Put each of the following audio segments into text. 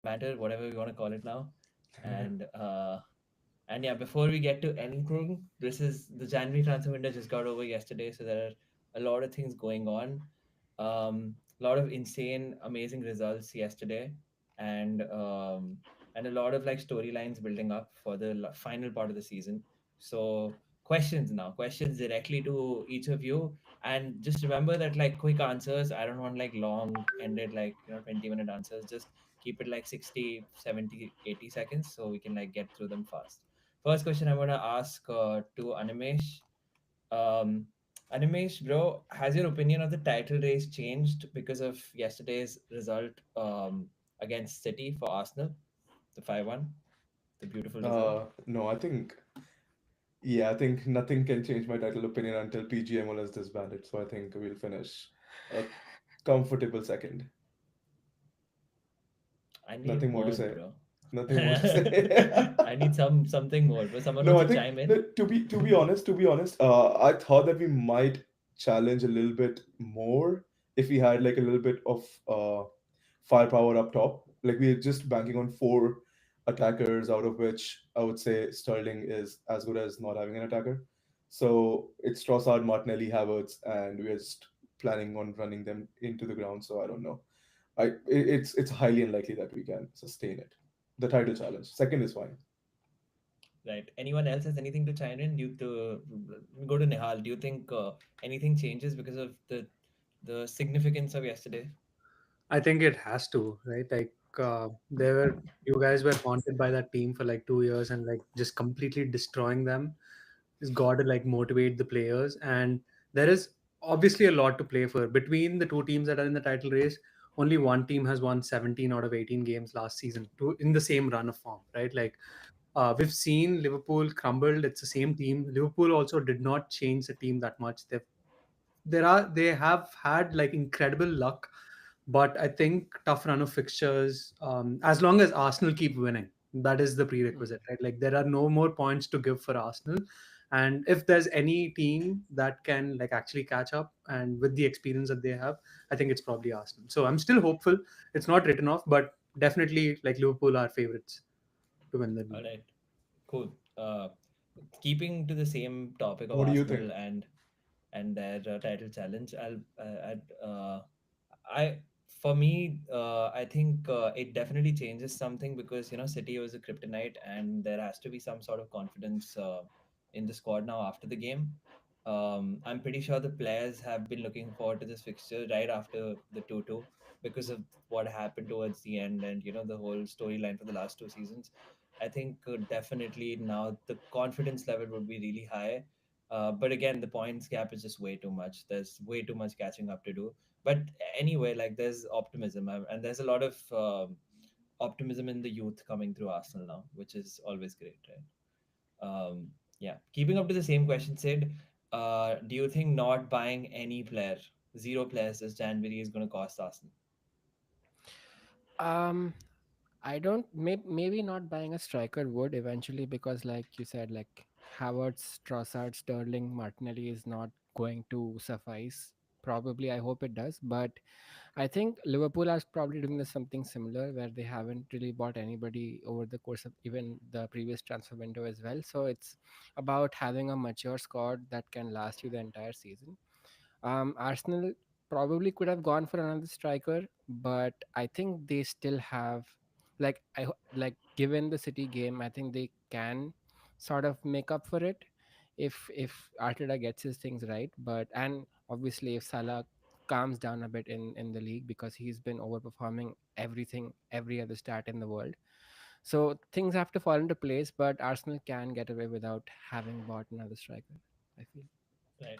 banter, whatever we want to call it now. And and yeah, before we get to anything, this is the January transfer window just got over yesterday, so there are a lot of things going on. A lot of insane, amazing results yesterday, and and a lot of like storylines building up for the final part of the season. So questions now, questions directly to each of you, and just remember that like quick answers. I don't want like long ended like 20-minute answers. Just keep it like 60, 70, 80 seconds so we can like get through them fast. First question I'm gonna ask to Animesh. Um, Animesh, bro, has your opinion of the title race changed because of yesterday's result against City for Arsenal, the 5-1, the beautiful result? No, I think nothing can change my title opinion until PGML is disbanded. So I think we'll finish a comfortable second. I need Nothing more to more, say. bro. Nothing more to say. I need something more, bro. Someone No, wants I to think chime in. that to be honest, I thought that we might challenge a little bit more if we had like a little bit of firepower up top. Like we're just banking on four attackers, out of which I would say Sterling is as good as not having an attacker. So it's Trossard, Martinelli, Havertz, and we're just planning on running them into the ground. So I don't know. It's highly unlikely that we can sustain it. The title challenge. Second is fine. Right. Anyone else has anything to chime in? Due to go to Nihal. Do you think anything changes because of the significance of yesterday? I think it has to, right? Like, they were, you guys were haunted by that team for like 2 years and like just completely destroying them. It's got to like motivate the players, and there is obviously a lot to play for between the two teams that are in the title race. Only one team has won 17 out of 18 games last season, in the same run of form, right? Like, we've seen Liverpool crumbled. It's the same team. Liverpool also did not change the team that much. They have had like incredible luck, but I think tough run of fixtures. As long as Arsenal keep winning, that is the prerequisite, right? Like there are no more points to give for Arsenal, and if there's any team that can like actually catch up and with the experience that they have, I think it's probably Arsenal. So I'm still hopeful. It's not written off, but definitely like Liverpool are favorites to win the All league. right. Cool. Keeping to the same topic of What do you think? Arsenal and their title challenge, I for me, I think it definitely changes something because City was a kryptonite, and there has to be some sort of confidence in the squad now after the game. I'm pretty sure the players have been looking forward to this fixture right after the 2-2 because of what happened towards the end and the whole storyline for the last two seasons. I think definitely now the confidence level would be really high. But again, the points gap is just way too much. There's way too much catching up to do. But anyway, like there's optimism and there's a lot of optimism in the youth coming through Arsenal now, which is always great, right? Yeah. Keeping up to the same question, Sid, do you think not buying any player, zero players this January is going to cost Arsenal? Um, I don't. Maybe not buying a striker would eventually, because, like you said, like Havertz, Trossard, Sterling, Martinelli is not going to suffice. Probably, I hope it does. But I think Liverpool are probably doing something similar, where they haven't really bought anybody over the course of even the previous transfer window as well. So it's about having a mature squad that can last you the entire season. Arsenal probably could have gone for another striker, but I think they still have, like, like, given the City game, I think they can sort of make up for it if Arteta gets his things right. But and obviously if Salah calms down a bit in the league, because he's been overperforming every other stat in the world. So things have to fall into place, but Arsenal can get away without having bought another striker, I feel. Right.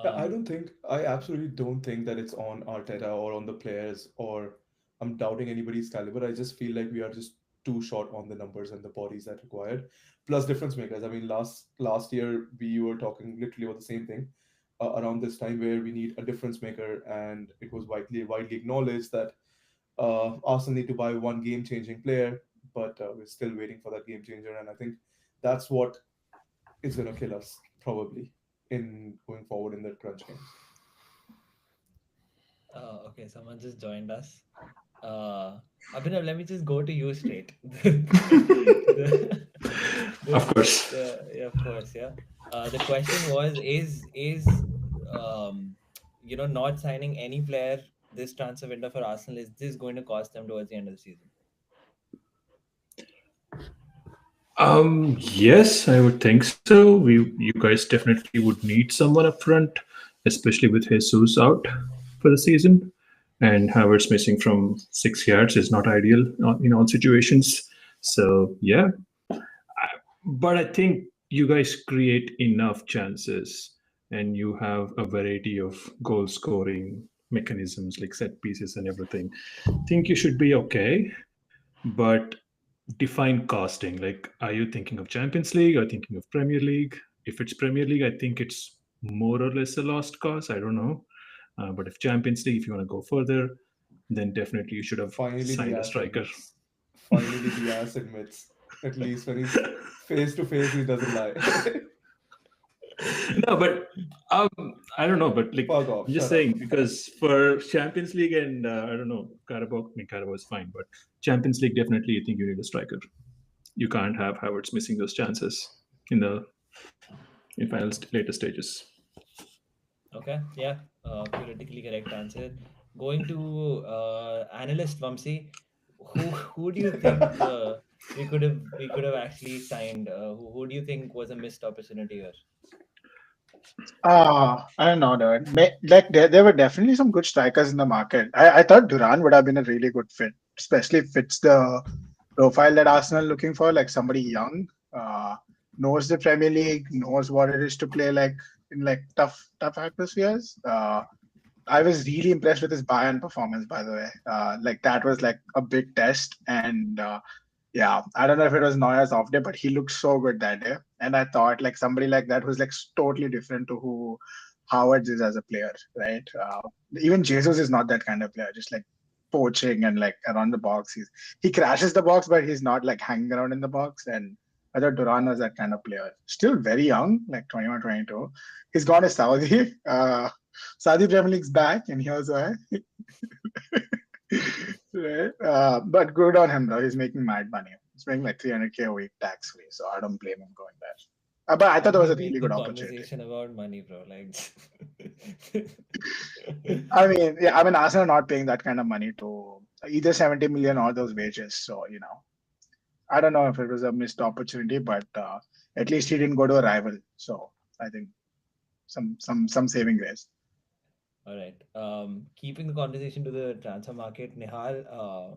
Yeah, Um, I absolutely don't think that it's on Arteta or on the players, or I'm doubting anybody's caliber. I just feel like we are just too short on the numbers and the bodies that required. Plus difference makers. I mean, last year we were talking literally about the same thing around this time, where we need a difference maker, and it was widely acknowledged that Arsenal need to buy one game changing player, but we're still waiting for that game changer, and I think that's what is going to kill us probably in going forward in the crunch games. okay, someone just joined us. Uh, Abhinav, let me just go to you straight. the, Of the, course. yeah, of course, yeah. The question was, is not signing any player this transfer window for Arsenal, is this going to cost them towards the end of the season? Yes, I would think so. You guys definitely would need someone up front, especially with Jesus out for the season, and Havertz missing from 6 yards is not ideal in all situations. So yeah, but I think you guys create enough chances, and you have a variety of goal scoring mechanisms like set pieces and everything. Think you should be okay, but define costing. Like, are you thinking of Champions League? Are you thinking of Premier League? If it's Premier League, I think it's more or less a lost cause. I don't know. But if Champions League, if you want to go further, then definitely you should have Finally, signed a Diaz striker. admits. Finally, Diaz admits. At least when he's face to face, he doesn't lie. No, but I don't know. But like, Fuck off. I'm just Shut up. saying because for Champions League and I don't know, Carabao, I mean, Carabao is fine, but Champions League definitely, I think you need a striker. You can't have Havertz missing those chances in the later stages. Okay, yeah, theoretically correct answer. Going to analyst Vamsi, who do you think we could have actually signed? Who do you think was a missed opportunity here? I don't know, dude. Like there were definitely some good strikers in the market. I thought Duran would have been a really good fit, especially fits the profile that Arsenal looking for, like somebody young, knows the Premier League, knows what it is to play like in like tough atmospheres. I was really impressed with his Bayern performance, by the way. Like that was like a big test, and yeah, I don't know if it was Neuer's off day, but he looked so good that day. And I thought like somebody like that was like totally different to who Howard is as a player, right? Even Jesus is not that kind of player, just like poaching and like around the box. He crashes the box, but he's not like hanging around in the box. And I thought Duran was that kind of player. Still very young, like 21, 22. He's gone to Saudi. Saudi Premier League's back, and here's why. Right? But good on him though. He's making mad money. He's making like 300K a week tax free, so I don't blame him going there. But I How thought do that was we a make really the good opportunity. conversation about money, bro? Like, I mean, yeah, I mean, Arsenal are not paying that kind of money to either 70 million or those wages. So, I don't know if it was a missed opportunity, but at least he didn't go to a rival. So I think some saving grace. all right. Keeping the conversation to the transfer market, Nihal,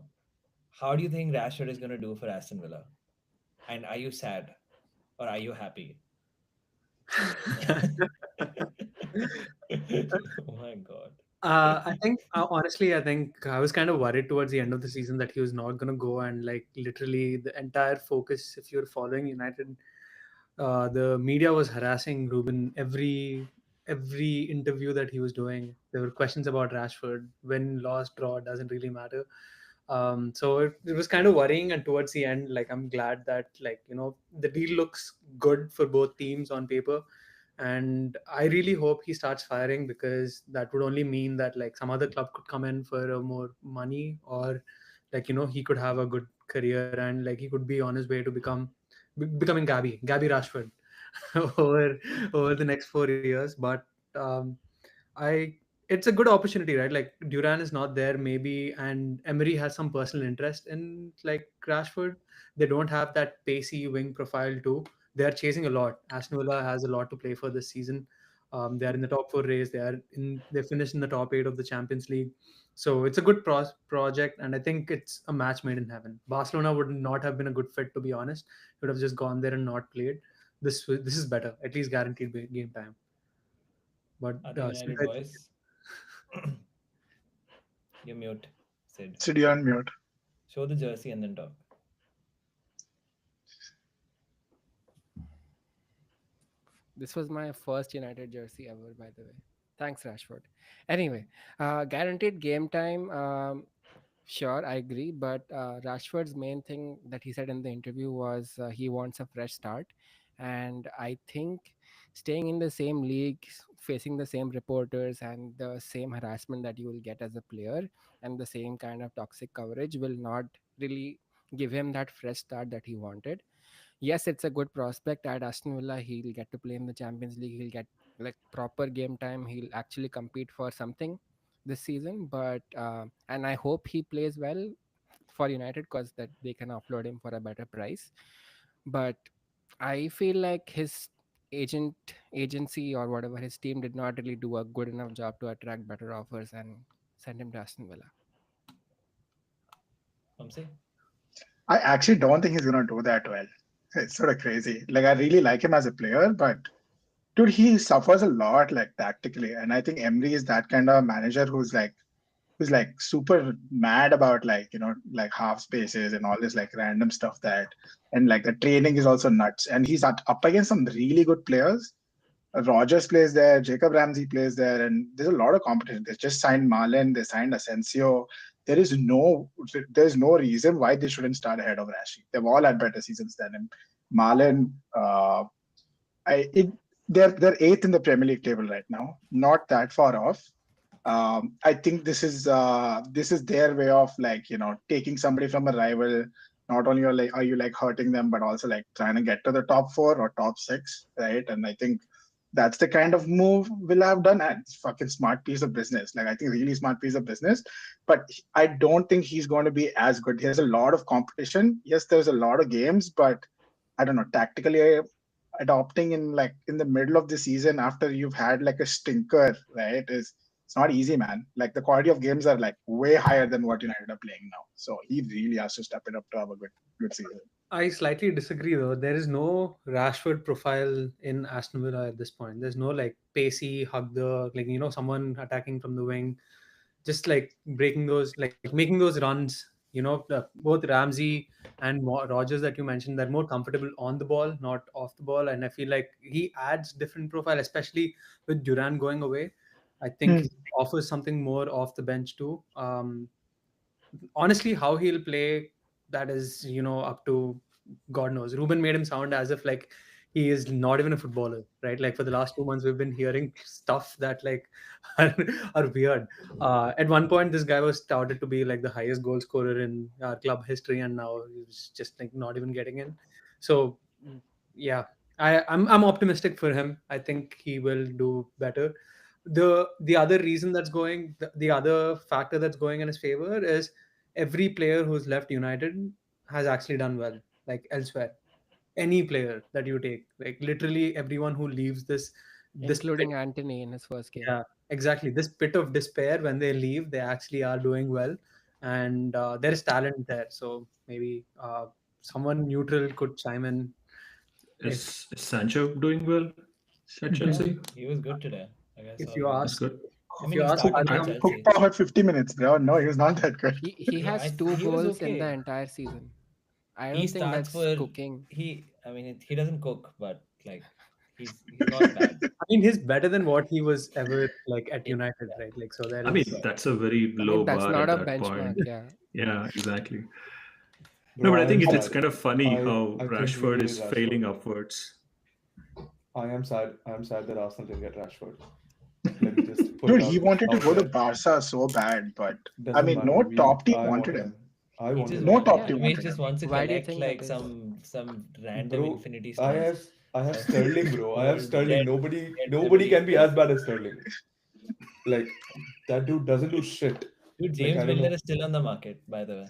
how do you think Rashford is going to do for Aston Villa? And are you sad or are you happy? Oh my God. I think honestly, I think I was kind of worried towards the end of the season that he was not going to go, and like literally the entire focus. If you're following United, the media was harassing Ruben every interview that he was doing. There were questions about Rashford. Win, loss, draw doesn't really matter. So it was kind of worrying, and towards the end, like I'm glad that like the deal looks good for both teams on paper, and I really hope he starts firing because that would only mean that like some other club could come in for a more money, or like he could have a good career, and like he could be on his way to becoming Gabby Rashford over the next 4 years. But um, I it's a good opportunity, right? Like Duran is not there, maybe, and Emery has some personal interest in like Rashford. They don't have that pacey wing profile too. They are chasing a lot. Aston Villa has a lot to play for this season. They are in the top four race. They finished in the top eight of the Champions League. So it's a good project, and I think it's a match made in heaven. Barcelona would not have been a good fit, to be honest. Would have just gone there and not played. This is better, at least guaranteed game time. But Other Sid, United I think boys, you mute, Sid. City on mute. Show the jersey and then talk. This was my first United jersey ever, by the way. Thanks, Rashford. Anyway, guaranteed game time. Sure, I agree. But Rashford's main thing that he said in the interview was he wants a fresh start. And I think staying in the same league, facing the same reporters and the same harassment that you will get as a player, and the same kind of toxic coverage will not really give him that fresh start that he wanted. Yes, it's a good prospect at Aston Villa. He'll get to play in the Champions League. He'll get like proper game time. He'll actually compete for something this season. But and I hope he plays well for United, because that they can offload him for a better price. But I feel like his agency or whatever, his team did not really do a good enough job to attract better offers and send him to Aston Villa. Vamsi? I actually don't think he's gonna do that well. It's sort of crazy. Like I really like him as a player, but dude, he suffers a lot like tactically. And I think Emery is that kind of manager who's like super mad about like like half spaces and all this like random stuff that, and like the training is also nuts. And he's up against some really good players. Rogers plays there, Jacob Ramsey plays there, and there's a lot of competition. They just signed Marlin, they signed Asensio. There's no reason why they shouldn't start ahead of Rashid. They've all had better seasons than him. Marlin, I it they're eighth in the Premier League table right now, not that far off. I think this is their way of like taking somebody from a rival. Not only are you like hurting them, but also like trying to get to the top four or top six, right? And I think that's the kind of move Will have done. And it's fucking smart piece of business. Like I think really smart piece of business. But I don't think he's going to be as good. He has a lot of competition. Yes, there's a lot of games, but I don't know. Tactically, adopting in the middle of the season after you've had like a stinker, right? Is It's not easy, man. Like the quality of games are like way higher than what United are playing now. So he really has to step it up to have a good season. I slightly disagree though. There is no Rashford profile in Aston Villa at this point. There's no like pacey hug the like someone attacking from the wing, just like breaking those like making those runs. Both Ramsey and Rogers that you mentioned, they're more comfortable on the ball, not off the ball, and I feel like he adds different profile, especially with Duran going away. I think Hmm. he offers something more off the bench too. Honestly, how he'll play, that is up to God knows. Ruben made him sound as if like he is not even a footballer, right? Like for the last 2 months we've been hearing stuff that like are, are weird. At one point this guy was touted to be like the highest goal scorer in our club history, and now he's just like not even getting in. So yeah, I'm optimistic for him. I think he will do better. The other reason that's going the other factor that's going in his favor is every player who's left United has actually done well, like elsewhere. Any player that you take, like literally everyone who leaves this pit, Including Anthony in his first game. yeah, exactly, this pit of despair, when they leave, they actually are doing well, and there is talent there. So maybe someone neutral could chime in if Is Sancho doing well at Yeah, Chelsea? he was good today. Like I if saw you him. That's ask good. I if mean, you he ask started Cook, for Arjun, Cook Chelsea. powered 50 minutes, bro. No, he was not that good. He Yeah, has two he was goals in the okay. entire season. I He don't think starts that's for cooking. he. I mean, he doesn't cook, but like he's not bad. I mean, he's better than what he was ever like at Yeah, United, right? Like, so there I mean, is. that's a very I mean, low that's bar not at a that point. benchmark. Yeah. Yeah, exactly. No, Bro, but I I am think it's sad. kind of funny I how I think we Rashford needed is failing Rashford. upwards. I am sad. I am sad that Arsenal didn't get Rashford. Let me just put it Dude, he wanted to out go to there. Barca so bad, but I Doesn't mean, matter. no We top team I wanted want him. him. I he wanted just him. No want. top He Yeah. team always wanted just him. wants to Why do you collect think that like is? some random Bro, Infinity I Stones have I have of Sterling, bro. I have old Sterling. dead Nobody Premier can be Leaguers. as bad as Sterling. Like that dude doesn't do shit. Dude, Like James I don't Milner know. is still on the market, by the way.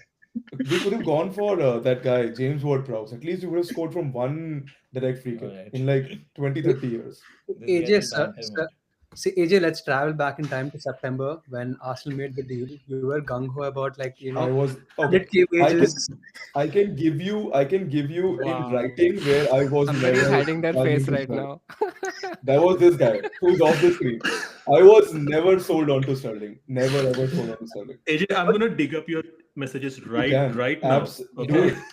We could have gone for that guy, James Ward-Prowse. At least we would have scored from one direct free All kick right, in like 20, 30 years. this guy's AJ, in banter mode. see, AJ, let's travel back in time to September when Arsenal made the deal. You were gung ho about like I was okay. 100K I wages. can I can give you in Wow. writing where I was Somebody's never hiding their buying face into right Sterling. now. That was this guy who's off the screen. I was never sold on to Sterling. Never ever sold on to Sterling. AJ, I'm gonna dig up your messages You can right now. You do Okay. it. can.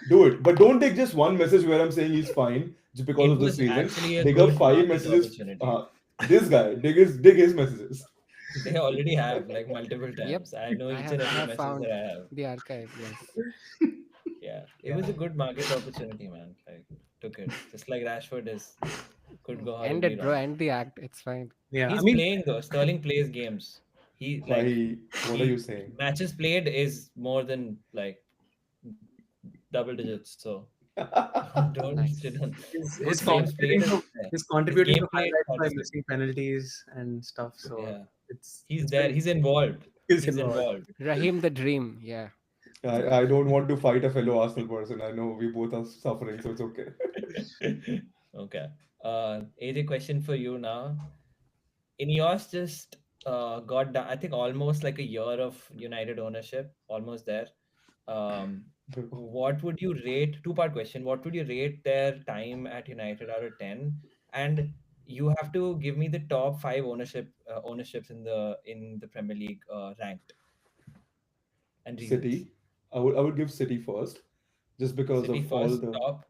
Do it. But don't take just one message where I'm saying he's fine just because It of this was reason. actually a Dig up good five market messages. opportunity. This guy, dig his messages. They already have like multiple Yep. times. I know I each have and I every have message that found I have. the archive. Yes. Yeah, it Yeah. was a good market opportunity, man. Like took it. Just like Rashford is could could go End horribly it, bro. wrong. End the act. It's fine. Yeah, I He's mean, playing though. Sterling plays games. He like Why? What are you he saying? matches played is more than like double digits. So don't shit Nice. on he's his Good for games him. played is there. he's His contributing game to played highlights thought by is good. missing penalties and stuff. So Yeah, it's he's there. pretty. He's involved. He's He's involved. involved. Raheem the Dream. Yeah. I don't want to fight a fellow Arsenal person. I know we both are suffering, so it's okay. Okay. AJ, question for you now. In yours, just got done, I think almost like a year of United ownership, almost there. Um, what would you rate? Two-part question. What would you rate their time at United out of 10? And you have to give me the top five ownerships in the Premier League ranked and reasons. City, I would give City first, just because City of all first, the, top,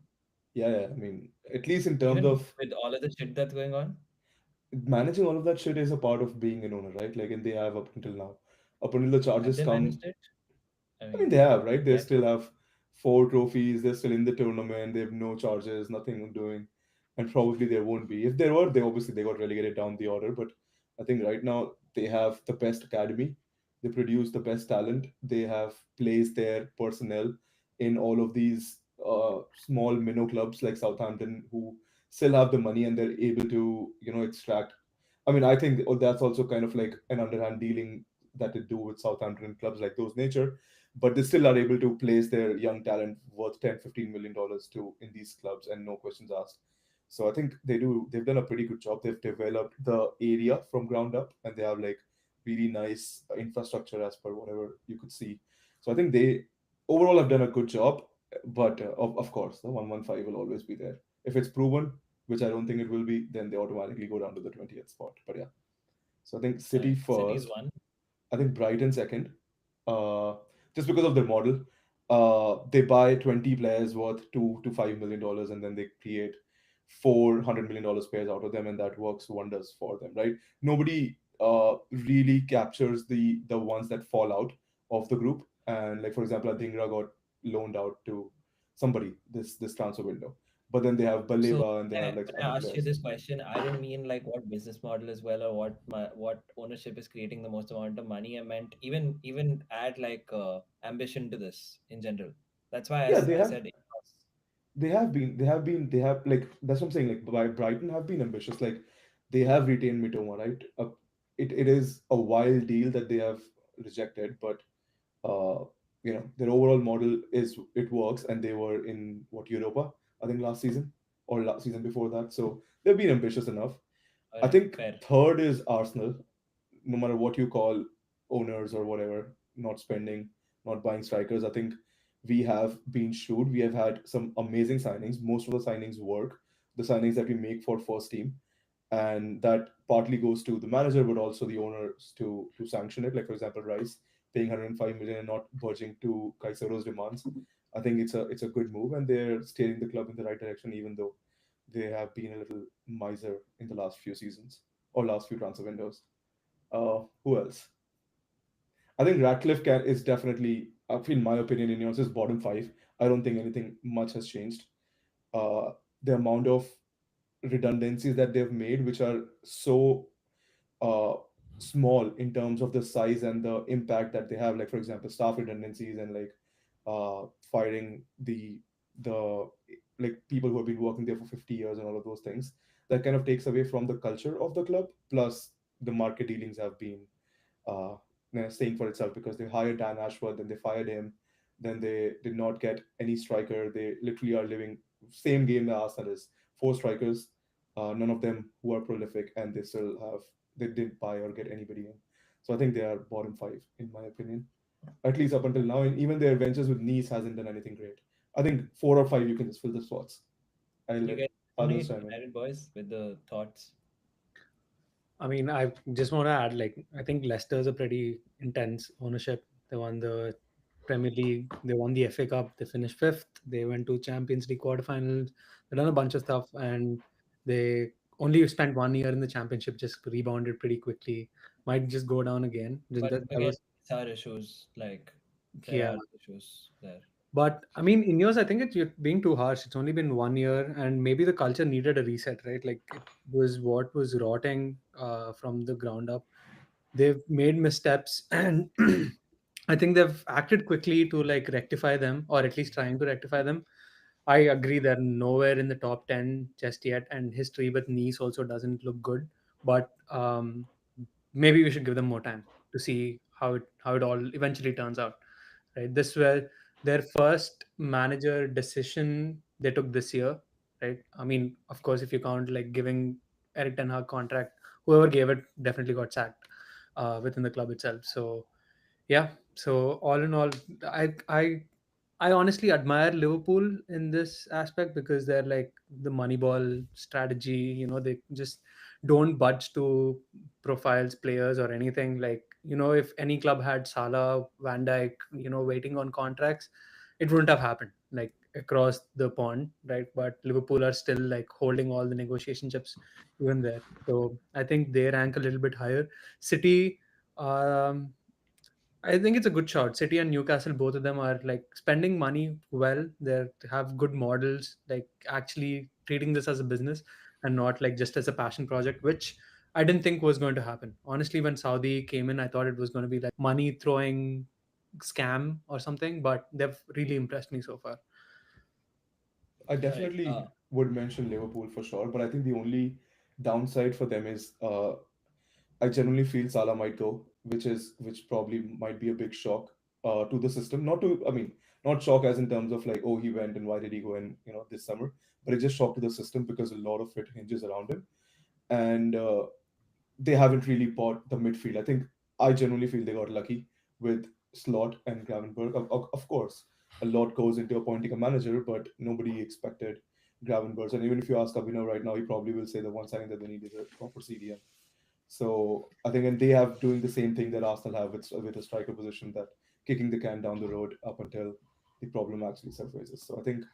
yeah, yeah. I mean, at least in terms even of with all of the shit that's going on. managing all of that shit is a part of being an owner, right? Like, and they have up until now. Up until the Have charges they come, managed it? I I mean, mean, they have, right? They yet. still have four trophies. They're still in the tournament. They have no charges, nothing doing, and probably there won't be. If there were, they obviously they got relegated down the order. But I think right now they have the best academy. They produce the best talent. They have placed their personnel in all of these small minnow clubs like Southampton, who still have the money and they're able to extract. I mean, I think that's also kind of like an underhand dealing that they do with Southampton clubs like those nature, but they still are able to place their young talent worth 10-15 million dollars to in these clubs and no questions asked. So I think they've done a pretty good job. They've developed the area from ground up and they have like really nice infrastructure as per whatever you could see. So I think they overall have done a good job, but of course the 115 will always be there. If it's proven, which I don't think it will be, then they automatically go down to the 20th spot. But yeah, so I think All City right. City's first, one. I think Brighton second, uh, just because of their model. They buy 20 players worth $2 to $5 million, and then they create $400 million players out of them, and that works wonders for them, right? Nobody really captures the ones that fall out of the group, and like for example, Adingra got loaned out to somebody this transfer window, but then they have So Baleba and they have like when other I asked you players. this question, I didn't mean like what business model as well or what ownership is creating the most amount of money. I meant even add like ambition to this in general. That's why Yeah, I said in-house. they have like that's what I'm saying. Like Brighton have been ambitious. Like they have retained Mitoma, right? It is a wild deal that they have rejected, but uh, their overall model is it works, and they were in what Europa, I think last season or last season before that. So they've been ambitious enough. All I right, think fair. third is Arsenal, no matter what you call owners or whatever, not spending, not buying strikers. I think we have been shrewd. We have had some amazing signings. Most of the signings work. The signings that we make for first team, and that partly goes to the manager, but also the owners to sanction it. Like for example, Rice paying 105 million and not budging to Caicedo's demands. I think it's a good move, and they're steering the club in the right direction, even though they have been a little miser in the last few seasons or last few transfer windows. Who else? I think Ratcliffe is definitely, in my opinion, in yours is bottom five. I don't think anything much has changed. Uh, the amount of redundancies that they've made, which are so uh, small in terms of the size and the impact that they have. Like for example, staff redundancies and like firing the like people who have been working there for 50 years and all of those things. That kind of takes away from the culture of the club. Plus, the market dealings have been uh, staying for itself because they hired Dan Ashworth, then they fired him, then they did not get any striker. They literally are living same game that Arsenal is. Four strikers, none of them who are prolific, and they didn't buy or get anybody in. So I think they are bottom five in my opinion, at least up until now. And even their ventures with Nice hasn't done anything great. I think four or five you can just fill the slots. I'll You let guys others nominate chime in. United boys with the thoughts. I mean, I just want to add, like, I think Leicester's a pretty intense ownership. They won the Premier League, they won the FA Cup, they finished fifth, they went to Champions League quarterfinals, they've done a bunch of stuff, and they only spent 1 year in the championship, just rebounded pretty quickly. Might just go down again. But That again, was, it's our issues. Like there yeah, are issues there. But I mean, in yours, I think it's you're being too harsh. It's only been 1 year, and maybe the culture needed a reset, right? Like it was what was rotting from the ground up. They've made missteps, and I think they've acted quickly to like rectify them, or at least trying to rectify them. I agree they're nowhere in the top 10 just yet, and history with Nice also doesn't look good. But maybe we should give them more time to see how it all eventually turns out. Right, this were their first manager decision they took this year. Right, I mean, of course, if you count like giving Eric Ten Hag contract, whoever gave it definitely got sacked within the club itself. So yeah, so all in all, I honestly admire Liverpool in this aspect because they're like the Moneyball strategy. They just don't budge to profiles, players, or anything. Like, if any club had Salah, Van Dijk, waiting on contracts, it wouldn't have happened like across the pond, right? But Liverpool are still like holding all the negotiation chips even there. So I think they rank a little bit higher. City, um, I think it's a good shot. City and Newcastle, both of them are like spending money well. They have good models, like actually treating this as a business and not like just as a passion project, which I didn't think was going to happen. Honestly, when Saudi came in, I thought it was going to be like money throwing scam or something, but they've really impressed me so far. I Right. definitely would mention Liverpool for sure, but I think the only downside for them is I generally feel Salah might go, which probably might be a big shock to the system. Not to, I mean, not shock as in terms of like, oh, he went and why did he go in, this summer, but it's just shock to the system because a lot of it hinges around him, and they haven't really bought the midfield. I think I genuinely feel they got lucky with Slot and Gravenberg. Of course, a lot goes into appointing a manager, but nobody expected Gravenberg. And even if you ask Abhinav right now, he probably will say the one signing that they need is a proper CDM. So I think, and they have doing the same thing that Arsenal have with a striker position, that kicking the can down the road up until the problem actually surfaces. So I think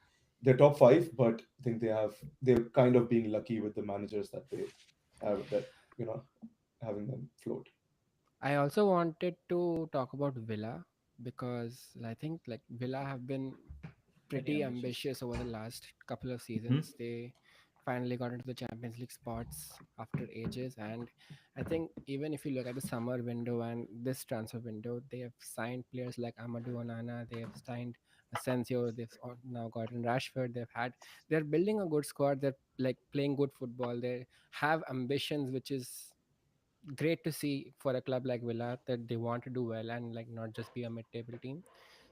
they're top five, but I think they're kind of being lucky with the managers that they have, that you know having them float. I also wanted to talk about Villa because I think like Villa have been Very pretty ambitious. ambitious over the last couple of Mhm. seasons. They finally got into the Champions League spots after ages, and I think even if you look at the summer window and this transfer window, they have signed players like Amadou Onana, they have signed Asensio, now gotten Rashford. They're building a good squad. They're like playing good football. They have ambitions, which is great to see for a club like Villa that they want to do well and like not just be a mid-table team.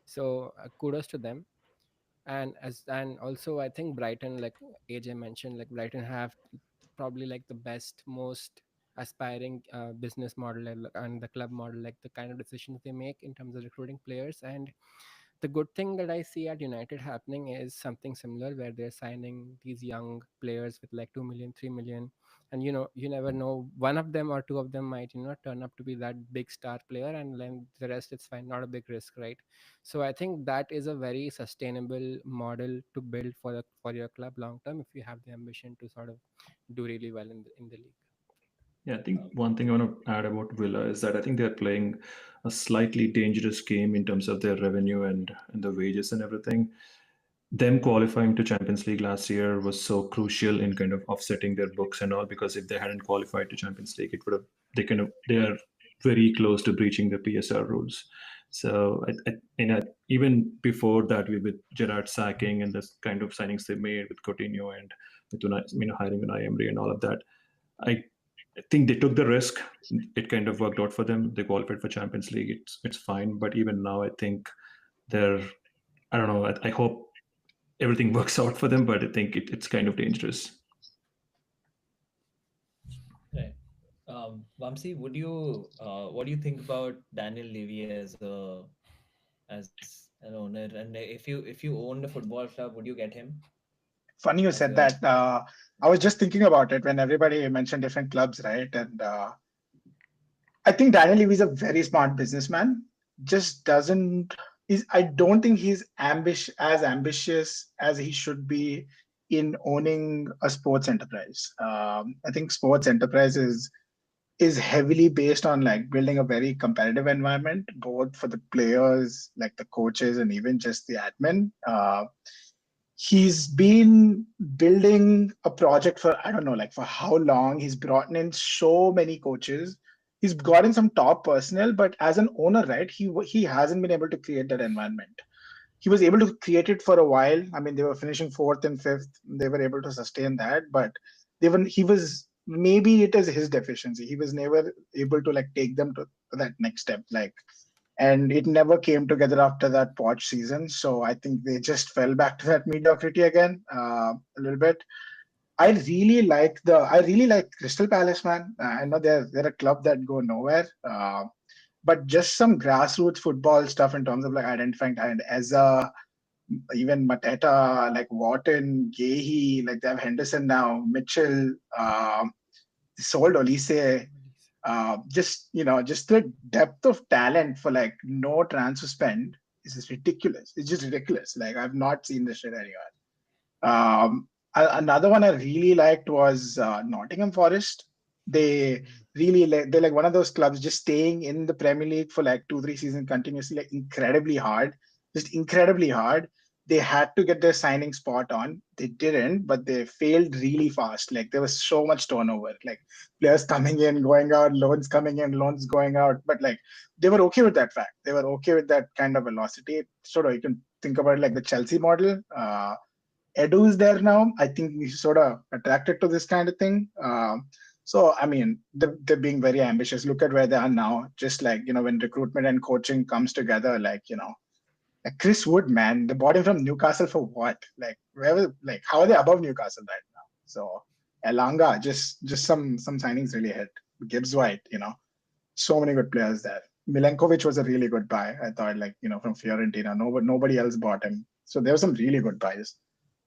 So kudos to them. And also I think Brighton, like AJ mentioned, like Brighton have probably like the best, most aspiring business model and the club model, like the kind of decisions they make in terms of recruiting players. And the good thing that I see at United happening is something similar where they're signing these young players with like 2 million, 3 million. And you never know, one of them or two of them might, turn up to be that big star player, and then the rest it's fine, not a big risk, right? So I think that is a very sustainable model to build for your club long term if you have the ambition to sort of do really well in the league. Yeah, I think Um, one thing I want to add about Villa is that I think they're playing a slightly dangerous game in terms of their revenue and the wages and everything. Them qualifying to Champions League last year was so crucial in kind of offsetting their books and all, because if they hadn't qualified to Champions League, it would have they are very close to breaching the PSR rules. So even before that, with Gerard sacking and the kind of signings they made with Coutinho and with hiring Unai Emery and all of that, I I think they took the risk. It kind of worked out for them. They qualified for Champions League. It's fine. But even now, I think they're. I don't know. I hope everything works out for them. But I think it's kind of dangerous. right. Vamsi, what do you think about Daniel Levy as an owner? And if you owned a football club, would you get him Funny you as said your? that. I was just thinking about it when everybody mentioned different clubs, right? And I think Daniel Levy is a very smart businessman. Just doesn't is I don't think he's as ambitious as he should be in owning a sports enterprise. I think sports enterprises is heavily based on like building a very competitive environment, both for the players, like the coaches, and even just the admin. He's been building a project for, I don't know, like for how long. He's brought in so many coaches. He's gotten some top personnel, but as an owner, right, he hasn't been able to create that environment. He was able to create it for a while. I mean, they were finishing fourth and fifth. They were able to sustain that, but he was, maybe it is his deficiency. He was never able to like take them to that next step. Like, and it never came together after that Poch season. So I think they just fell back to that mediocrity again, a little bit. I really like Crystal Palace, man. I know they're a club that go nowhere. But just some grassroots football stuff in terms of like identifying talent as even Mateta, like Wharton, Gahey, like they have Henderson now, Mitchell, sold Olise. Just just the depth of talent for like no transfer spend is just ridiculous. It's just ridiculous. Like I've not seen this shit anywhere. Another one I really liked was Nottingham Forest. They they're like one of those clubs just staying in the Premier League for like 2 3 seasons continuously, like incredibly hard, just incredibly hard. They had to get their signing spot on. They didn't, but they failed really fast. Like there was so much turnover, like players coming in, going out, loans coming in, loans going out. But like they were okay with that fact. They were okay with that kind of velocity. Sort of, you can think about it like the Chelsea model. Edu is there now. I think he's sort of attracted to this kind of thing. So, I mean, they're being very ambitious. Look at where they are now. Just like, when recruitment and coaching comes together, like Chris Wood, man, they bought him from Newcastle for what? Like, how are they above Newcastle right now? So, Elanga, just some signings really hit. Gibbs White, so many good players there. Milenkovic was a really good buy. I thought, like, from Fiorentina. Nobody else bought him. So there were some really good buys.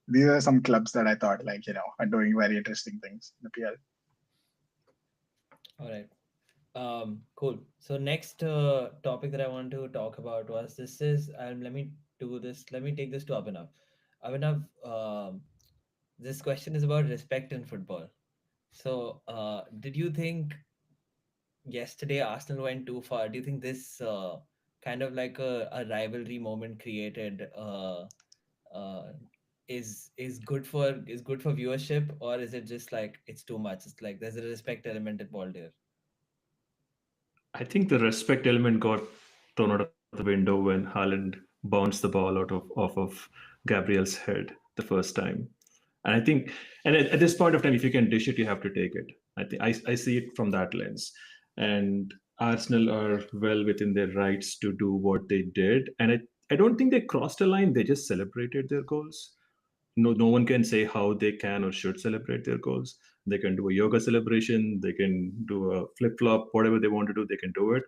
These are some clubs that I thought like are doing very interesting things in the PL. All right. Cool. So next topic that I want to talk about was this is let me do this. Let me take this to Abhinav. Abhinav, this question is about respect in football. So, did you think yesterday Arsenal went too far? Do you think this kind of like a rivalry moment created uh, is good for viewership, or is it just like it's too much? It's like there's a respect element involved here. I think the respect element got thrown out of the window when Haaland bounced the ball off of Gabriel's head the first time. And I think, and at this point of time, if you can dish it, you have to take it. I see it from that lens. And Arsenal are well within their rights to do what they did. And I don't think they crossed a line, they just celebrated their goals. No one can say how they can or should celebrate their goals. They can do a yoga celebration, they can do a flip flop, whatever they want to do, they can do it.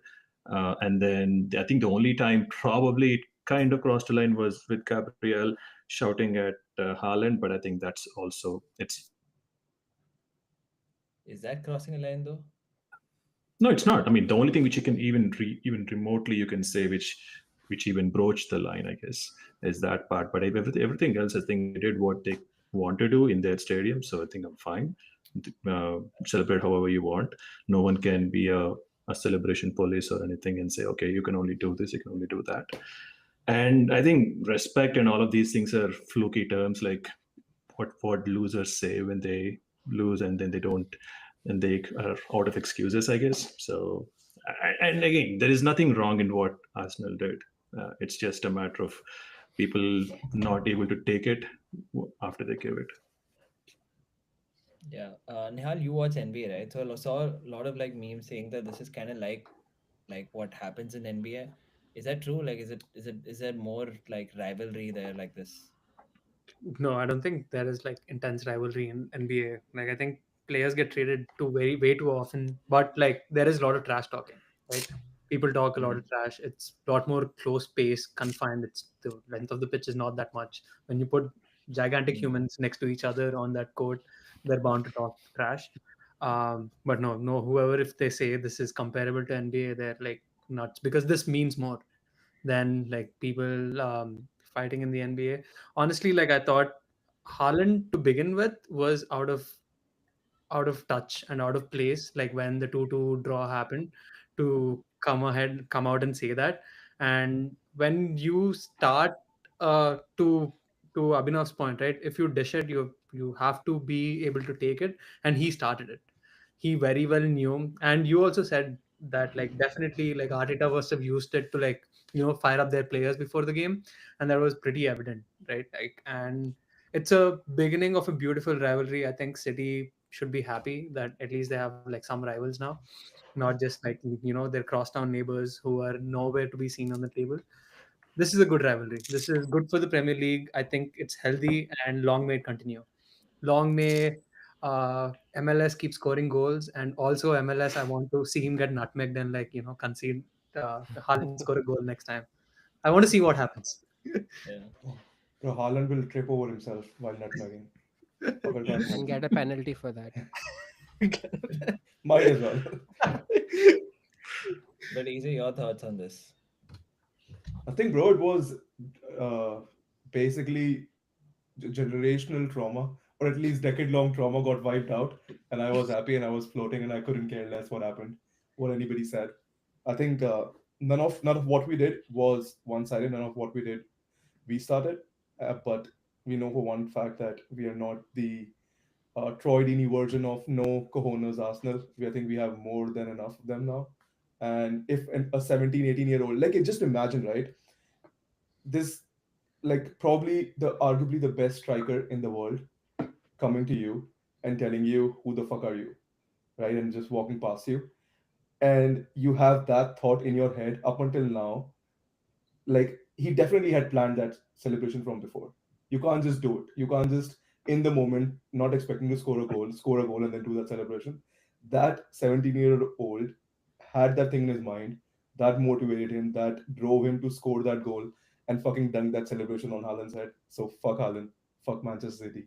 And then I think the only time probably it kind of crossed a line was with Gabriel shouting at Haaland, but I think that's also it's Is that crossing a line though? no, it's not. I mean, the only thing which you can even remotely you can say which even broached the line, I guess, is that part. But everything else, I think they did what they want to do in their stadium, so I think I'm fine. Celebrate however you want. No one can be a celebration police or anything and say, okay, you can only do this, you can only do that. And I think respect and all of these things are fluky terms, like what losers say when they lose and then they don't and they are out of excuses, I guess. So and again, there is nothing wrong in what Arsenal did. It's just a matter of people not able to take it after they give it. Yeah. Nihal, you watch NBA, right? So I saw a lot of like memes saying that this is kind of like what happens in NBA. Is that true? Like, is there more like rivalry there like this? No, I don't think there is like intense rivalry in NBA. Like I think players get traded to very way too often, but like there is a lot of trash talking, right? People talk a lot Mm. of trash. It's a lot more close pace, confined. It's the length of the pitch is not that much. When you put gigantic Mm. humans next to each other on that court, they're bound to talk trash. But no, whoever if they say this is comparable to NBA, they're like nuts because this means more than like people fighting in the NBA. Honestly, like I thought Haaland to begin with was out of touch and out of place, like when the 2-2 draw happened, to come out and say that. And when you start to Abhinav's point, right? If you dish it, you have to be able to take it, and he started it. He very well knew, and you also said that like definitely like Arteta must have used it to like fire up their players before the game, and that was pretty evident, right? Like, and it's a beginning of a beautiful rivalry. I think City should be happy that at least they have like some rivals now, not just like their crosstown neighbors who are nowhere to be seen on the table. This is a good rivalry. This is good for the Premier League. I think it's healthy, and long may it continue. Long may MLS keep scoring goals, and also MLS, I want to see him get nutmegged and like concede. Haaland score a goal next time. I want to see what happens. Yeah. Oh, bro, Haaland will trip over himself while nutmegging. Fucker can't and move. get a penalty for that. Might as well. But Easy, your thoughts on this? I think, bro, it was uh, basically generational trauma, or at least decade-long trauma, got wiped out, and I was happy and I was floating, and I couldn't care less what happened, what anybody said. I think none of what we did was one-sided. None of what we did we started, but we know for one fact that we are not the Troy Deeney version of no cojones Arsenal. I think we have more than enough of them now. And if a 17, 18-year-old, like, just imagine, right? This, like, probably arguably the best striker in the world coming to you and telling you, who the fuck are you, right? And just walking past you. And you have that thought in your head up until now. Like, he definitely had planned that celebration from before. You can't just do it. You can't just in the moment, not expecting to score a goal, and then do that celebration. That 17-year-old had that thing in his mind that motivated him, that drove him to score that goal and fucking dunk that celebration on Haaland's head. So fuck Haaland, fuck Manchester City,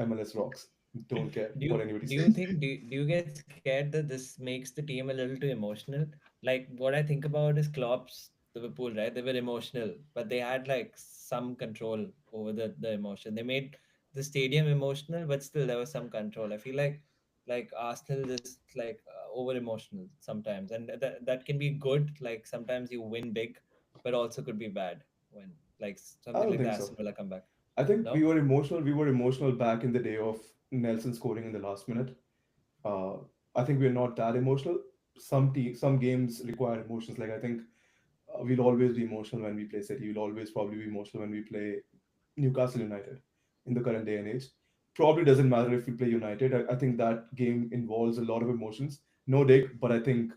MLS rocks. Don't care Do what you anybody do you says. think do you get scared that this makes the team a little too emotional? Like what I think about is Klopp's Liverpool, right? They were emotional, but they had like some control over the emotion. They made the stadium emotional, but still there was some control. I feel like Arsenal just like over emotional sometimes, and that can be good. Like sometimes you win big, but also could be bad when like I something don't like the think so. Aston Villa comeback. I think we No. were emotional. We were emotional back in the day of Nelson scoring in the last minute. Uh, I think we're not that emotional. Some games require emotions. Like, I think we'll always be emotional when we play City. We'll always probably be emotional when we play Newcastle United in the current day and age. Probably doesn't matter if we play United. I think that game involves a lot of emotions. No dig, but I think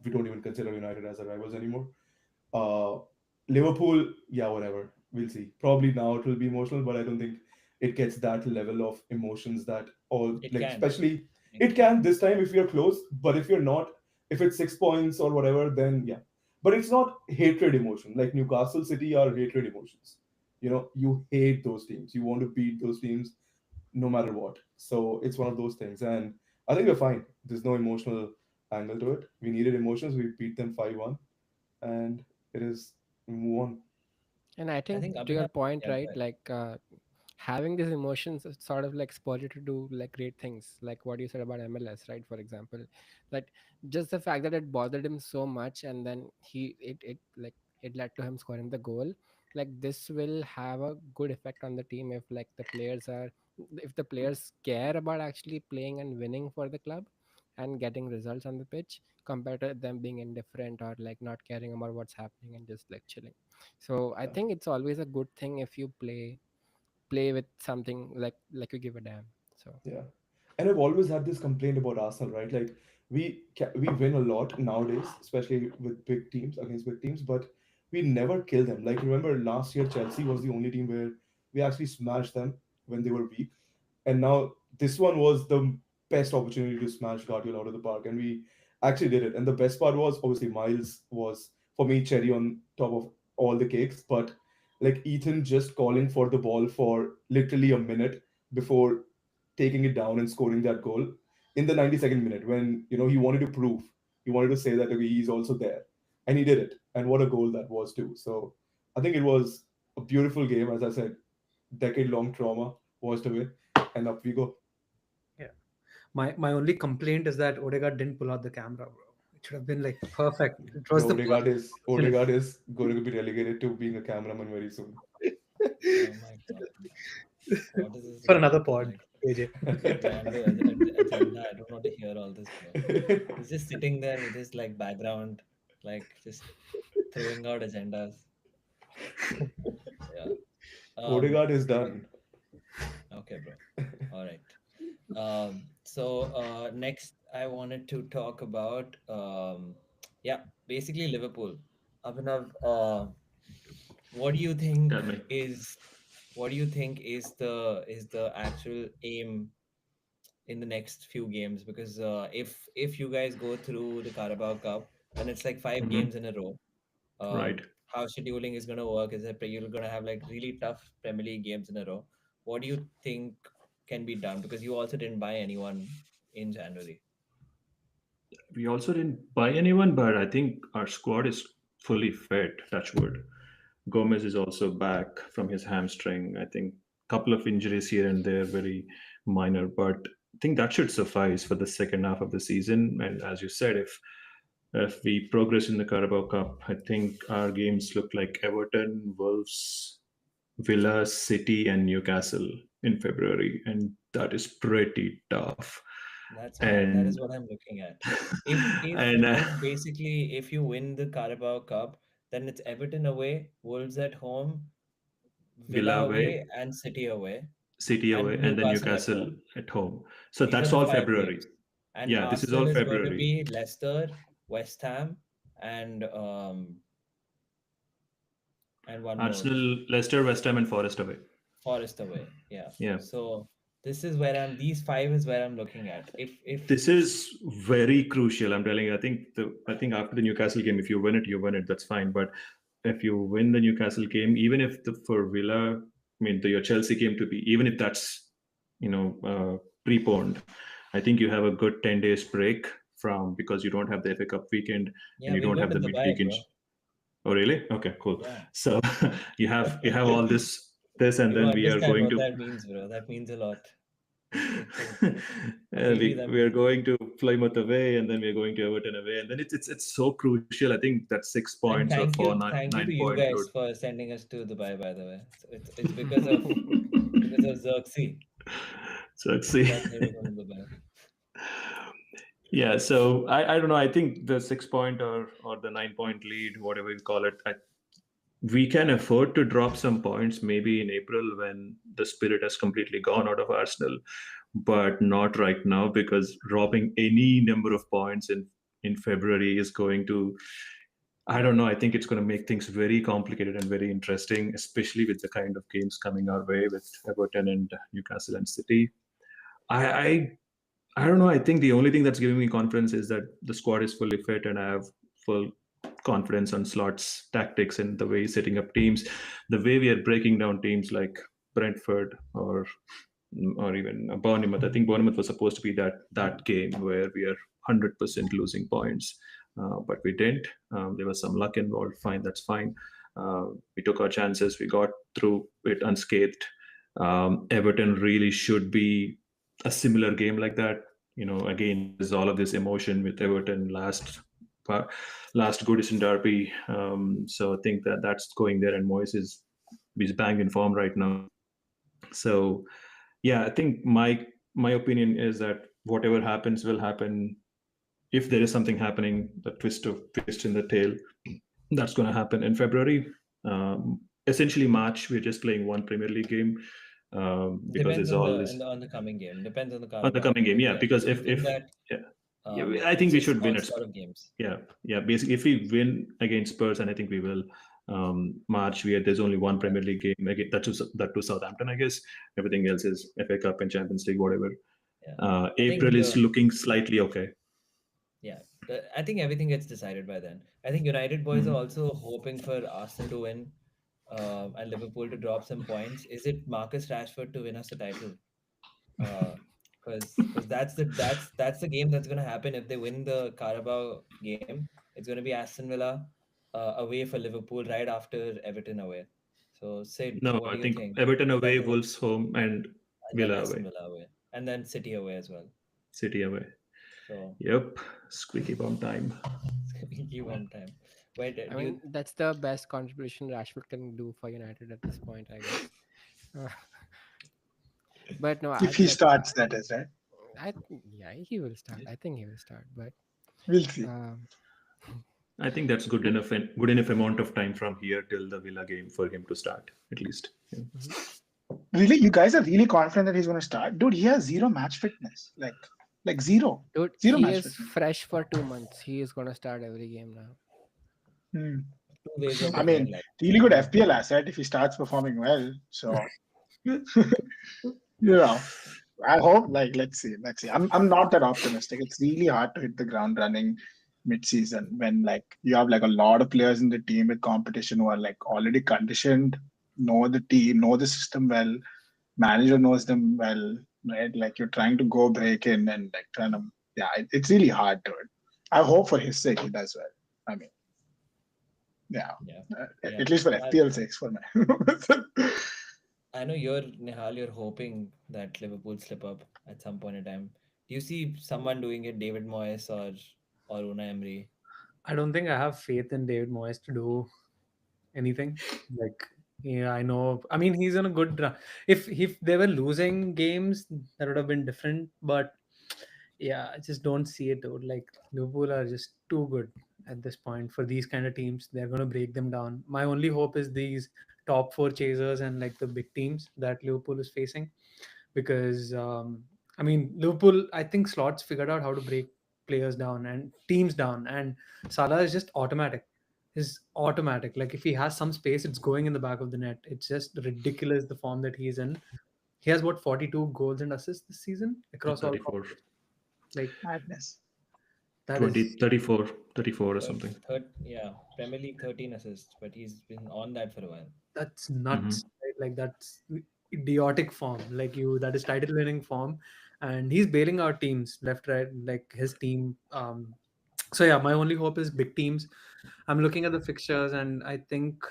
we don't even consider United as our rivals anymore. Uh, Liverpool, yeah, whatever. We'll see. Probably now it will be emotional, but I don't think it gets that level of emotions that all, It like, can. especially It it can. can this time if you're close, but if you're not, if it's 6 points or whatever, then yeah. But it's not hatred emotion. Like Newcastle City are hatred emotions. You hate those teams. You want to beat those teams no matter what. So it's one of those things. And I think we're fine. There's no emotional angle to it. We needed emotions. We beat them 5-1, and it is move on. And I I think think to your Abhinav. point, Yeah, go right? ahead. Like having these emotions is sort of like spur you to do like great things, like what you said about MLS, right? For example, that just the fact that it bothered him so much, and then it like it led to him scoring the goal. Like this will have a good effect on the team if the players care about actually playing and winning for the club and getting results on the pitch compared to them being indifferent or like not caring about what's happening and just like chilling. So I Yeah, think it's always a good thing if you play with something like you give a damn. So yeah. And I've always had this complaint about Arsenal, right? Like, we win a lot nowadays, especially with big teams against big teams, but we never kill them. Like, remember last year Chelsea was the only team where we actually smashed them when they were weak. And now this one was the best opportunity to smash Guardiola out of the park, and we actually did it. And the best part was, obviously, Miles was, for me, cherry on top of all the cakes. But like, Ethan just calling for the ball for literally a minute before taking it down and scoring that goal in the 92nd minute, when he wanted to prove, he wanted to say that, okay, he's also there, and he did it. And what a goal that was too. So I think it was a beautiful game. As I said, decade long trauma washed away, and up we go. Yeah. My only complaint is that Odegaard didn't pull out the camera, bro. It should have been like perfect. It was Bro, the perfect opportunity. Odegaard is going to be relegated to being a cameraman very soon. Oh my God. What is this For guy another up to? pod, Like AJ. random agenda. I don't want to hear all this, bro. He's just sitting there with his like background, like just throwing out agendas. Yeah. Odegaard is done. Okay, bro. All right. Next I wanted to talk about yeah, basically Liverpool. Abhinav, what do you think Tell me. is the actual aim in the next few games? Because if you guys go through the Carabao Cup, then it's like five Hmm. games in a row. Right. How scheduling is going to work is that you're going to have like really tough Premier League games in a row. What do you think can be done? Because you also didn't buy anyone in January. We also didn't buy anyone, but I think our squad is fully fit. Touch wood. Gomez is also back from his hamstring. I think couple of injuries here and there, very minor, but I think that should suffice for the second half of the season. And as you said, if we progress in the Carabao Cup, I think our games look like Everton, Wolves, Villa, City, and Newcastle in February, and that is pretty tough. That And is what I'm looking at. If if and if basically if you win the Carabao Cup, then it's Everton away, Wolves at home, Villa Villa away, away, and City away, City and away, and then Newcastle at Newcastle home. at home. So These are that's the all five February. games. And Yeah, this is all Arsenal is going to February. be Leicester, West Ham, and one more, Arsenal, Leicester, West Ham, and Forest away. Forest away. Yeah. Yeah, So this is where I'm. These five is where I'm looking at. If this is very crucial. I'm telling you. I think after the Newcastle game, if you win it, you win it. That's fine. But if you win the Newcastle game, even if for Villa, I mean, your Chelsea game to be, even if that's preponed, I think you have a good 10 days break from because you don't have the FA Cup weekend and yeah, you we're don't going have to the Dubai, midweek. bro. Oh, really? Okay, cool. Yeah. So you have all this, and You then we are understand going what to that means, bro. That means a lot. It's really we that we are means a lot. going to Plymouth away, and then we are going to Everton away, and then it's so crucial. I think that six And points or thank you nine to you point guys road. for sending us to Dubai, by the way. So it's because of Xerxes So see. that made me go to Dubai. Yeah, so I don't know. I think the 6 point or the 9 point lead, whatever you call it, we can afford to drop some points maybe in April when the spirit has completely gone out of Arsenal, but not right now because dropping any number of points in February is going to, I don't know. I think it's going to make things very complicated and very interesting, especially with the kind of games coming our way with Everton and Newcastle and City. I, I I don't know. I think the only thing that's giving me confidence is that the squad is fully fit and I have full confidence on Slot's tactics and the way he's setting up teams, the way we are breaking down teams like Brentford or even Bournemouth. I think Bournemouth was supposed to be that game where we are 100% losing points, but we didn't. There was some luck involved. Fine, that's fine. We took our chances. We got through it unscathed. Everton really should be a similar game like that. Again, there's all of this emotion with Everton last Goodison derby. So I think that's going there, and Moyes is bang in form right now. So yeah, I think my opinion is that whatever happens will happen. If there is something happening, the twist in the tail, that's going to happen in February. Essentially, March we're just playing one Premier League game because Depends there's on all the this on the coming game. Depends on the on the Carabao. coming game. Yeah, because Within if that, yeah, yeah, I think it's we just should win small it. sort of games. Yeah. Basically, if we win against Spurs, and I think we will, March there's only one Yeah, Premier League game. Again, that to Southampton, I guess. Everything else is FA Cup and Champions League, whatever. yeah. I think April is looking slightly okay. yeah, I think everything gets decided by then. I think United boys are Mhm. also hoping for Arsenal to win, and Liverpool to drop some points. Is it Marcus Rashford to win us the title? Because that's the game that's going to happen if they win the Carabao game. It's going to be Aston Villa away for Liverpool right after Everton away. So Sid, No, what I do you think think? Everton Is that away, the Wolves home, and and then Villa Aston away. Villa away and then City away as well? City away. So Yep, squeaky bum time. you one time. But I do you? mean, that's the best contribution Rashford can do for United at this point, I guess. Uh, but no, I If he like starts, that is, right? yeah, he will start. I think he will start, but We'll see. um, I think that's good enough amount of time from here till the Villa game for him to start at least. Yeah. mhm. Really, you guys are really confident that he's going to start, dude? He has zero match fitness, like zero, Dude, zero he match is fitness. fresh for 2 months. He is gonna start every game now. Hmm. Two ways of I looking at mean, life. really good FPL asset if he starts performing well. So you know, I hope. Like, let's see. I'm not that optimistic. It's really hard to hit the ground running mid-season when like you have like a lot of players in the team with competition who are like already conditioned, know the team, know the system well. Manager knows them well, right? Like you're trying to go break in and like trying to, yeah, it's really hard to it. I hope for his sake he does well. I mean, yeah, Yeah, at yeah. least for I, FPL sakes for my. I know you're Nihal. You're hoping that Liverpool slip up at some point in time. Do you see someone doing it, David Moyes or Unai Emery? I don't think I have faith in David Moyes to do anything. Like, yeah, I know. I mean, he's in a good run. If they were losing games, that would have been different. But yeah, I just don't see it, dude. Like Liverpool are just too good at this point for these kind of teams. They're gonna break them down. My only hope is these top four chasers and like the big teams that Liverpool is facing, because I mean Liverpool. I think Slots figured out how to break players down and teams down, and Salah is just automatic. Is automatic. Like if he has some space, it's going in the back of the net. It's just ridiculous the form that he's in. He has what 42 goals and assists this season across all 34, competitions. Like Madness. that 20, is 34, 34 or Third, something. yeah, Premier League 13 assists, but he's been on that for a while. that's Hmm. nuts, right? Like that's idiotic form. Like you, that is title winning form, and he's bailing out teams left, right. Like his team. So yeah, my only hope is big teams. I'm looking at the fixtures, and I think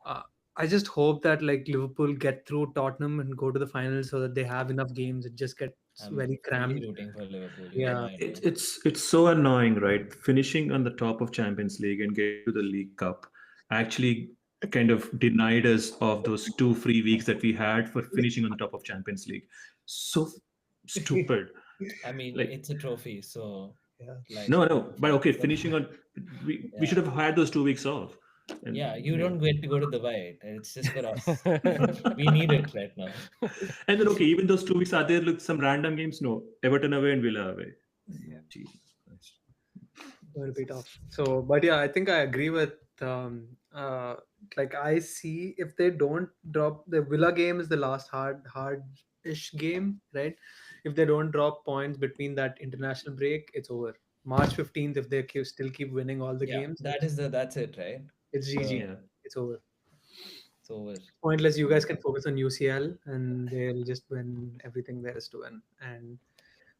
uh, I just hope that like Liverpool get through Tottenham and go to the finals so that they have enough games. It just gets I'm very fully cramped. rooting for Liverpool. You have no Yeah, idea. It's so annoying, right? Finishing on the top of Champions League and getting to the League Cup actually kind of denied us of those 2 free weeks that we had for finishing on the top of Champions League. So stupid. I mean, Like it's a trophy, so yeah. like, no, no, but okay, what? finishing on we should Yeah, have had those 2 weeks off. yeah. And You yeah. don't get to go to Dubai. It's just for us. We need it right now. And then okay, even those 2 weeks are there. Look, some random games. No, Everton away and Villa away. Yeah. Jesus Christ. Will be tough. So, but yeah, I think I agree with like I see if they don't drop the Villa game is the last hard-ish game, right? If they don't drop points between that international break, it's over. March 15th, if they still keep winning all the Yeah, games, that's it, right? it's GG. So Yeah. It's over. it's over. Pointless. You guys can focus on UCL and they'll just win everything there is to win. And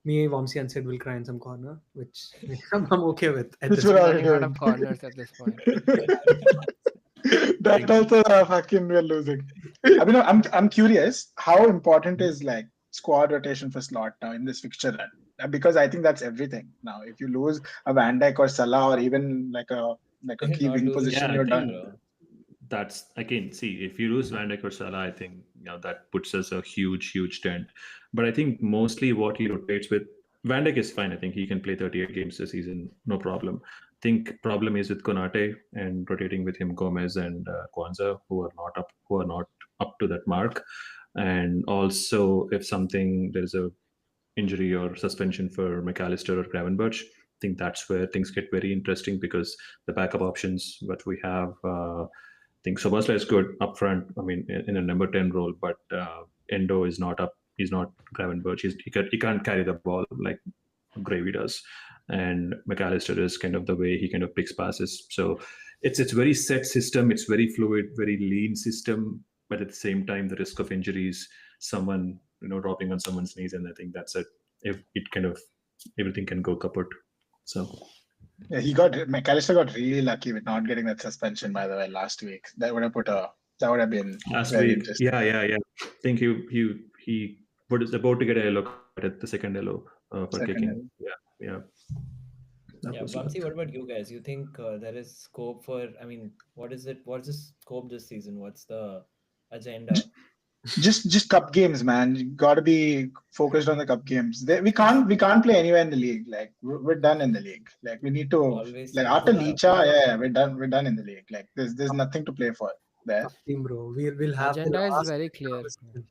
me, Vamsi and Sid will cry in some corner, which I'm okay with at Which this we're point. I'm already running out doing. of corners at this point. That also fucking we're losing. I mean, I'm curious how important is like squad rotation for Slot now in this fixture run. Because I think that's everything now. If you lose a Van Dijk or Salah or even like a You're key not wing losing position, Yeah, I you're anything, think done. bro. that's again. See, if you lose Van Dijk or Salah, I think that puts us a huge dent. But I think mostly what he rotates with Van Dijk is fine. I think he can play 38 games a season, no problem. I think problem is with Konate and rotating with him Gomez and Kwanzaa, who are not up to that mark. And also, if something there's a injury or suspension for McAllister or Gravenberch, I think that's where things get very interesting because the backup options that we have, I think Sobasla is good up front. I mean, in a number 10 role, but Endo is not up. He's not Gravenberch. He can't carry the ball like Gravy does. And McAllister is kind of the way he kind of picks passes. So it's very set system. It's very fluid, very lean system. But at the same time, the risk of injuries, someone dropping on someone's knees, and I think that's it. If it kind of everything can go kaput. So Yeah, McAllister got really lucky with not getting that suspension by the way last week. That would have been last very week, interesting. yeah. I think he was about to get a yellow card at the second yellow. for kicking. Secondary. Yeah. That Yeah, was luck. Vamsi, what about you guys? You think there is scope for? I mean, what is it? What's the scope this season? What's the agenda? Just cup games, man. You got to be focused on the cup games. We can't play anywhere in the league. Like we're done in the league. Like we need to Always like seems after to happen. Licha, yeah, we're done in the league. Like there's nothing to play for there. Tough team, bro. We'll have the Agenda is last very picture of clear. the season.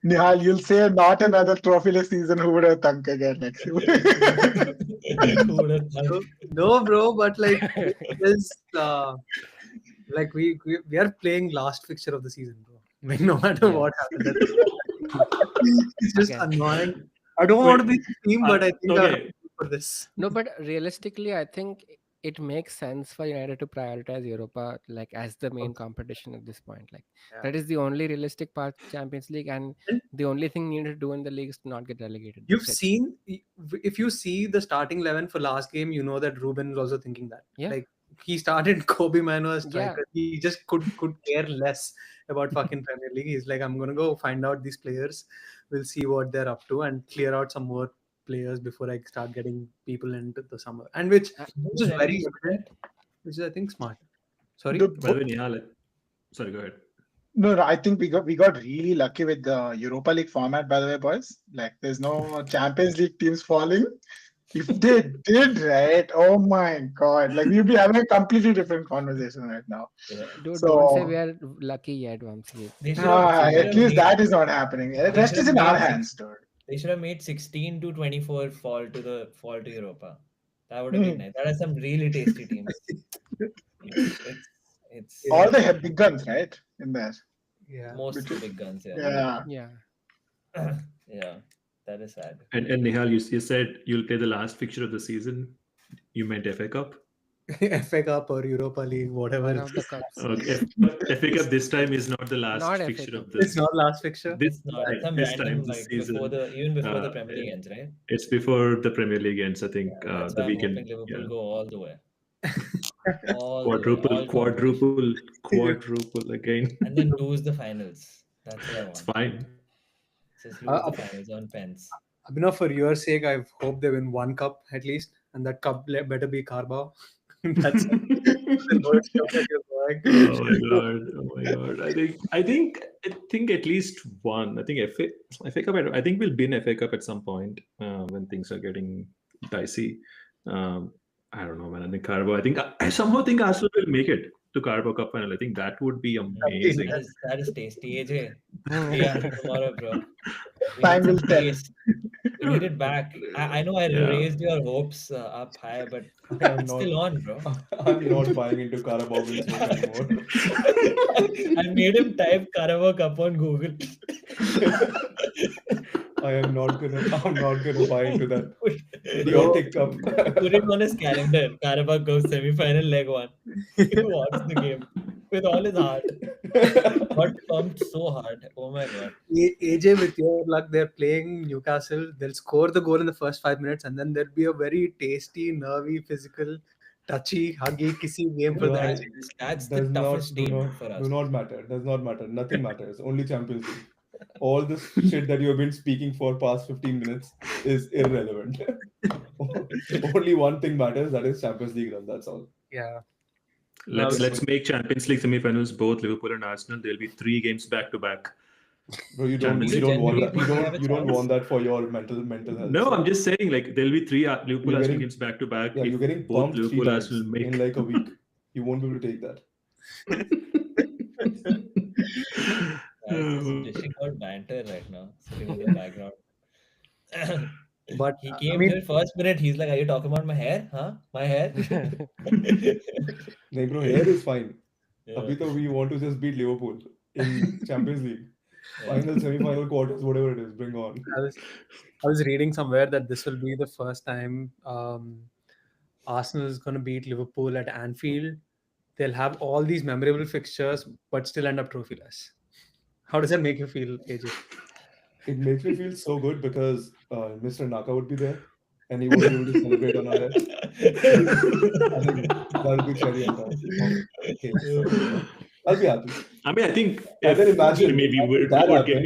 Nihal, you'll say not another trophyless season. Who would have thunk again next year? Who would have thought? No, bro, but like this, like we are playing last fixture of the season, bro. Like no matter Yeah. what happens, it's just Again. annoying. I don't Wait, want to be the team, but I think I have okay. to for this. No, but realistically, I think it makes sense for United to prioritize Europa like as the main competition at this point. Like Yeah. that is the only realistic path to Champions League, and And the only thing needed to do in the league is to not get relegated. you've That's it. seen, if you see the starting 11 for last game, you know that Ruben is also thinking that. Yeah. Like he started Kobe Mano as Yeah. striker. He just could care less about fucking Premier League. He's like, I'm gonna go find out these players. We'll see what they're up to and clear out some more players before I start getting people into the summer. And which Uh, is Can very we say evident, that? which is I think smart. Sorry. The- By the way, Nihal, sorry, go ahead. No, I think we got really lucky with the Europa League format, by the way, boys. Like there's no Champions League teams falling. If they did, right? Oh my god. Like we'd be having a completely different conversation right now. Yeah. Dude, So don't say we are lucky yet, Vamsi. They should have. They should at have least made. that is not happening. The They rest should is have in our made hands, six. dude. They should have made 16 to 24 fall to Europa. That would have been Hmm. nice. That are some really tasty teams. It's All the big guns, right? In there. Yeah. most big guns. Yeah. Yeah. Yeah. Yeah. That is sad. And Nihal, you said you'll play the last fixture of the season. You meant FA Cup? FA Cup or Europa League, whatever. One of the cups. Okay. FA Cup this time is not the last Not FA fixture Cup. of this. It's not last fixture. This It's not. It's time, some this time random this like season. before the Uh, Premier League ends, right? It's before the Premier League ends. I think Yeah, that's the why I'm weekend. hoping Liverpool Yeah. go all the way. All Quadruple, the way, all competition. quadruple again. And then lose the finals. That's what I It's want. fine. Just lose the finals on pens. Abhinav, for your sake, I hope they win one cup at least, and that cup better be Carabao. That's the worst cup that you're going. Oh my god! Oh my god! I think at least one. I think FA Cup. I think we'll win FA Cup at some point when things are getting dicey. I don't know, man. I think Carabao. I somehow think Arsenal will make it to Carabao Cup final. I think that would be amazing. That is tasty. AJ, day after tomorrow, bro. We Time need will some tell. taste. We need it back. I know I Yeah. raised your hopes up high, but I'm it's not. still on, bro. I'm not buying into Carabao wins anymore. I made him type Carabao Cup on Google. I'm not gonna buy into that Put idiotic cup. it on his calendar. Carabao Cup semi-final leg one. He watched the game with all his heart. Got pumped so hard. Oh my god. AJ, with your luck, they're playing Newcastle. They'll score the goal in the first 5 minutes, and then there'll be a very tasty, nervy, physical, touchy, huggy, kissy game for Bro, them. that's the Does not toughest do team not for us. do not matter. Does not matter. Nothing matters. Only Champions League. All this shit that you have been speaking for past 15 minutes is irrelevant. Only one thing matters. That is Champions League run. That's all. Yeah. Let's make Champions League semi-finals both Liverpool and Arsenal. There'll be 3 games back to back. Bro, you don't Champions want League. that. You Genuinely, we have a don't chance. want that for your mental health. No, I'm just saying like there'll be 3 Liverpool You're Arsenal getting- games back to back. Yeah, If you're getting both pumped 3 Liverpool times Arsenal make in like a week. You won't be able to take that. Guys, just dishing out banter right now, sitting in the background. But He I came mean, here first minute. He's like, "Are you talking about my hair? Huh? My hair?" Like, bro, here is fine. Yeah. Abhi to we want to just beat Liverpool in Champions League. Yeah. Final, semi-final, quarters, whatever it is. Bring on. I was reading somewhere that this will be the first time Arsenal is going to beat Liverpool at Anfield. They'll have all these memorable fixtures, but still end up trophyless. How does that make you feel, AJ? It makes me feel so good because Mr. Naka would be there and he won't be able to celebrate on our head. I think that'll be cherry on top. Okay, so, I'll be happy. I mean, I think And then imagine maybe that happened.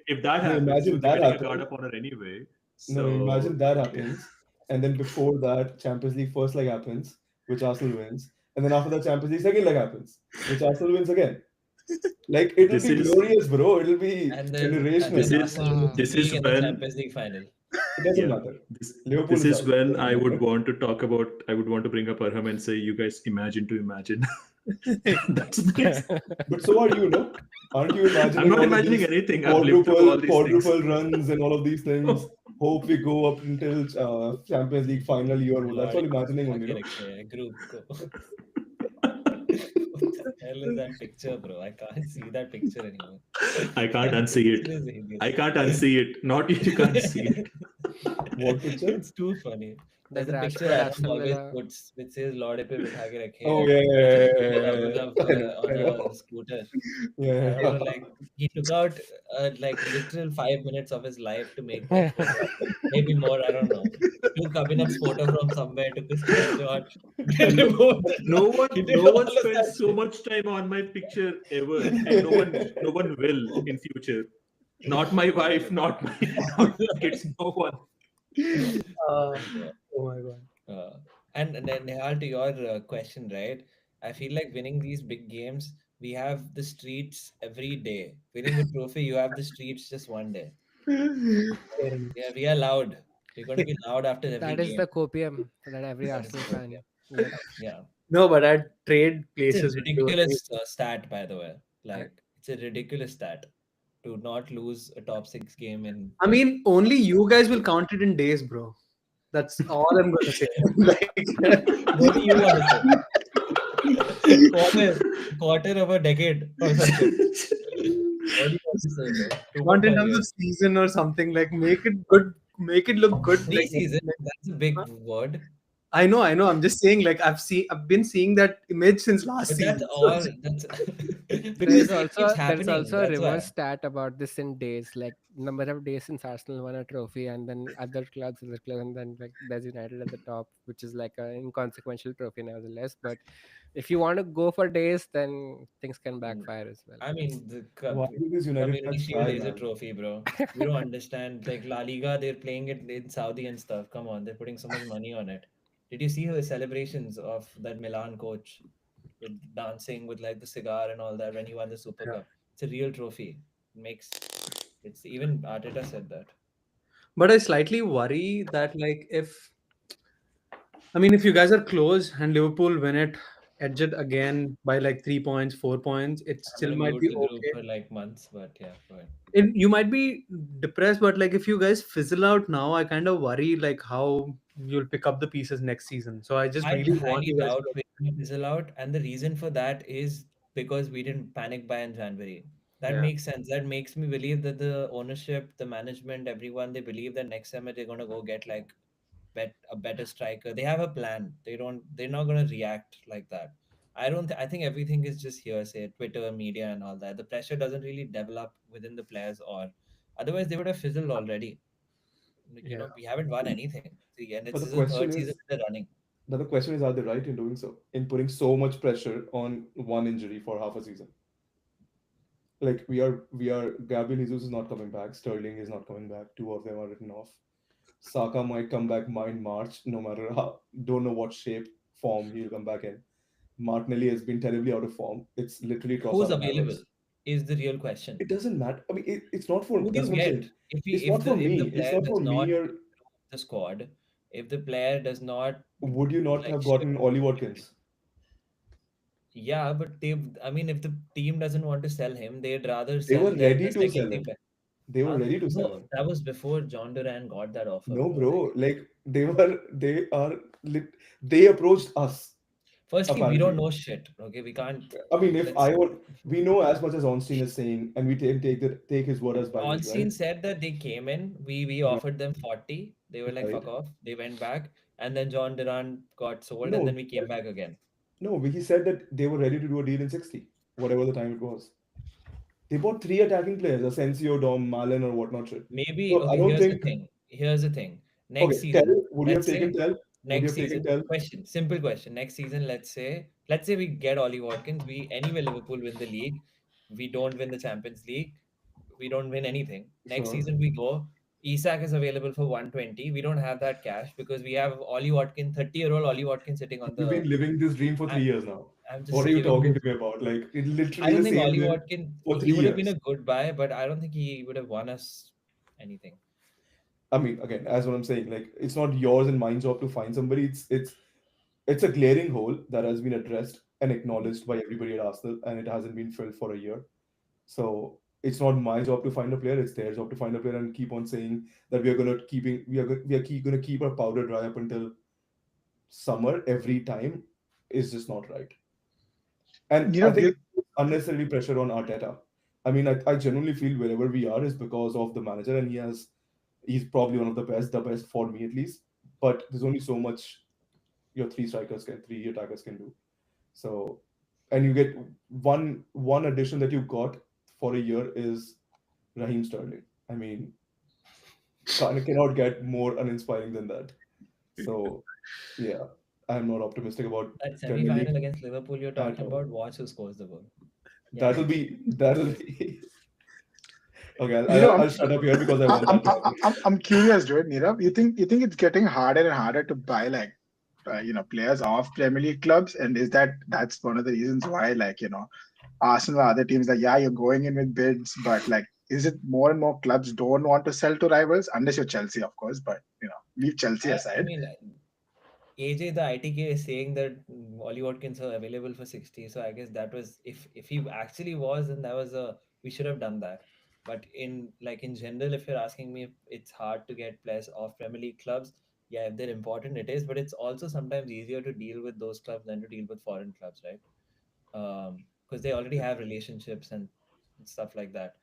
if that Yeah, happens, imagine you'd be that getting a happened. card of honor anyway. No, no, imagine So that happens, and then before that, Champions League first leg happens, which Arsenal wins, and then after that, Champions League second leg happens, which Arsenal wins again. Like it'll this be is glorious, bro. It'll be And this then generational. is Arsenal wins Wow. the this league is and the when Champions League final. It doesn't yeah matter. Liverpool this is is out. It when doesn't I would matter. want to talk about I would want to bring up Arham and say you guys imagine to imagine. That's But so are you, no? Aren't you I'm imagining not all of imagining these anything. I've lived through all these things. quadruple runs and all of these things? Hope we go up until Champions League final year. That's all Lord, imagining only, आगे no? रखे हैं group को. What the hell is that picture, bro? I can't see that picture anymore. I can't That unsee it. picture is hideous. I can't unsee it. Not you can't see it. What picture? It's too funny. The There's a picture Rashford Adam Aston always Villa. puts which says Lord पे बिठा के रखे Oh हैं. yeah, yeah, It's a yeah, picture yeah, of yeah, Love yeah. I know, on I know. a scooter. Yeah, I don't know, like he took out like literal 5 minutes of his life to make that photo. Maybe more, I don't know. He took Abhinav's photo from somewhere, took a screenshot, then removed No it. one, He did no all one of spent that so shit. much time on my picture ever, and no one will in future. Not my wife, not my, not my kids, no one. Uh, Yeah. oh my god. And then Nihal, to your question, right? I feel like winning these big games, we have the streets every day. Winning a trophy, you have the streets just one day. Fair enough. Yeah, we are loud. We're going to be loud after every That is the game. copium that every That is Arsenal Scorpio. fan. Yep. Yeah. No, but I'd trade It's a places with you. ridiculous stat, by the way. I Like, it's a ridiculous stat to not lose a top six game in. I mean, only you guys will count it in days, bro. That's all I'm gonna say. Like, What do you want to say? quarter, quarter of a decade or some shit. What do you want to say, bro? count in 2.5 terms of years. season or something. Like, make it good, make it look good. Like, Pre-season, like, that's a huh? big word. I know, I know. I'm just saying. Like, I've been seeing that image since last But that's season. So all. it's That's There is because it keeps also happening. a That's reverse why. stat about this in days, like number of days since Arsenal won a trophy, and then other clubs, and then like there's United at the top, which is like an inconsequential trophy nevertheless. But if you want to go for days, then things can Mm, backfire as well. I mean, the why do these United Community fans Shield try, is a man? trophy, bro. You don't understand. Like La Liga, they're playing it in Saudi and stuff. Come on, they're putting so much money on it. Did you see the celebrations of that Milan coach with dancing with like the cigar and all that when he won the Super yeah. Cup? It's a real trophy. It makes it's even Arteta said that. But I slightly worry that like if you guys are close and Liverpool win it, edge it again by like 3 points, 4 points, it I'm still gonna might mute be the group okay. for like months, but yeah, go ahead. You might be depressed, but like if you guys fizzle out now, I kind of worry like how you'll pick up the pieces next season. So I just I really want highly you guys doubt to. we're going to fizzle out, and the reason for that is because we didn't panic buy in January. That Yeah, makes sense. That makes me believe that the ownership, the management, everyone, they believe that next summer they're gonna go get like a better striker. They have a plan. They're not gonna react like that. I don't. I think everything is just hearsay, Twitter, media, and all that. The pressure doesn't really develop within the players, or otherwise they would have fizzled already. yeah. We haven't won anything. See, and But this the is the question third season is, they're running. are they right in doing so? In putting so much pressure on one injury for half a season? Like Gabriel Jesus is not coming back. Sterling is not coming back. Two of them are written off. Saka might come back in March, no matter how. Don't know what shape, form he'll come back in. Martinelli has been terribly out of form. It's literally Who's Trossard and available Havertz. is the real question. It doesn't matter. I mean, it's not for. Who do That's you what I'm get saying. if It's if not for the me. It's player not does for not me. Or improve the squad, if the player does not would you not like have show, gotten Ollie Watkins? yeah, but they, I mean, if the team doesn't want to sell him, they'd rather They were sell ready the to second sell team. him. They were Huh? ready to sell No, him. that was before John Duran got that offer, No, bro. Like, bro. Like they approached us firstly, we don't apparently. know shit. Okay, we can't. I mean, if Let's. I would, we know as much as Onstein is saying, and we take his word as valid, right? Onstein said that they came in. We No, offered them 40. They were like, right? fuck off. They went back, and then John Duran got sold, and No, then we came back again. no. He said that they were ready to do a deal in 60, whatever the time it was. They bought three attacking players, Asensio, Dom, Malen, or whatnot. Shit. Maybe, So I okay, don't here's the think. thing. Here's the thing. Next Okay, Tell. season, Would you have let's taken say Tell? Would you next have taken season, Tell? question, simple question. Next season, let's say we get Ollie Watkins. We anyway Liverpool win the league. We don't win the Champions League. We don't win anything. Next Sure. season we go. Isak is available for 120. We don't have that cash because we have Ollie Watkins, 30-year-old Ollie Watkins sitting on You've the. been living this dream for I, 3 years now. I'm What are just you giving talking you. to me about? Like, it's I literally don't the think same Ollie win Watkins. for He three would have been years. a good buy, but I don't think he would have won us anything. I mean, again, as what I'm saying, like it's not yours and my job to find somebody. It's a glaring hole that has been addressed and acknowledged by everybody at Arsenal, and it hasn't been filled for a year. So it's not my job to find a player; it's their job to find a player and keep on saying that we are going to keep our powder dry up until summer every time is just not right. And You I know, think it's unnecessary pressure on Arteta. I mean, I genuinely feel wherever we are is because of the manager, and he's probably one of the best for me at least. But there's only so much your three attackers can do. So, and you get one addition that you got for a year is Raheem Sterling. I mean, cannot get more uninspiring than that. So, yeah, I'm not optimistic about That Premier League. semi-final against Liverpool you're At talking all. about, watch who scores the goal. Yeah, That'll be okay. you know, I'll shut up here because I I- want I'm that to happen. I'm curious, dude. Nirav, you think it's getting harder and harder to buy like players off Premier League clubs, and is that's one of the reasons why Arsenal or other teams like you're going in with bids, but like is it more and more clubs don't want to sell to rivals unless you're Chelsea, of course, but leave Chelsea I aside. mean, AJ the ITK is saying that Ollie Watkins are available for 60. So I guess that was if he actually was, then that was a we should have done that. But in general, if you're asking me if it's hard to get players off Premier League clubs, yeah, if they're important, it is. But it's also sometimes easier to deal with those clubs than to deal with foreign clubs, right? Because they already have relationships and stuff like that.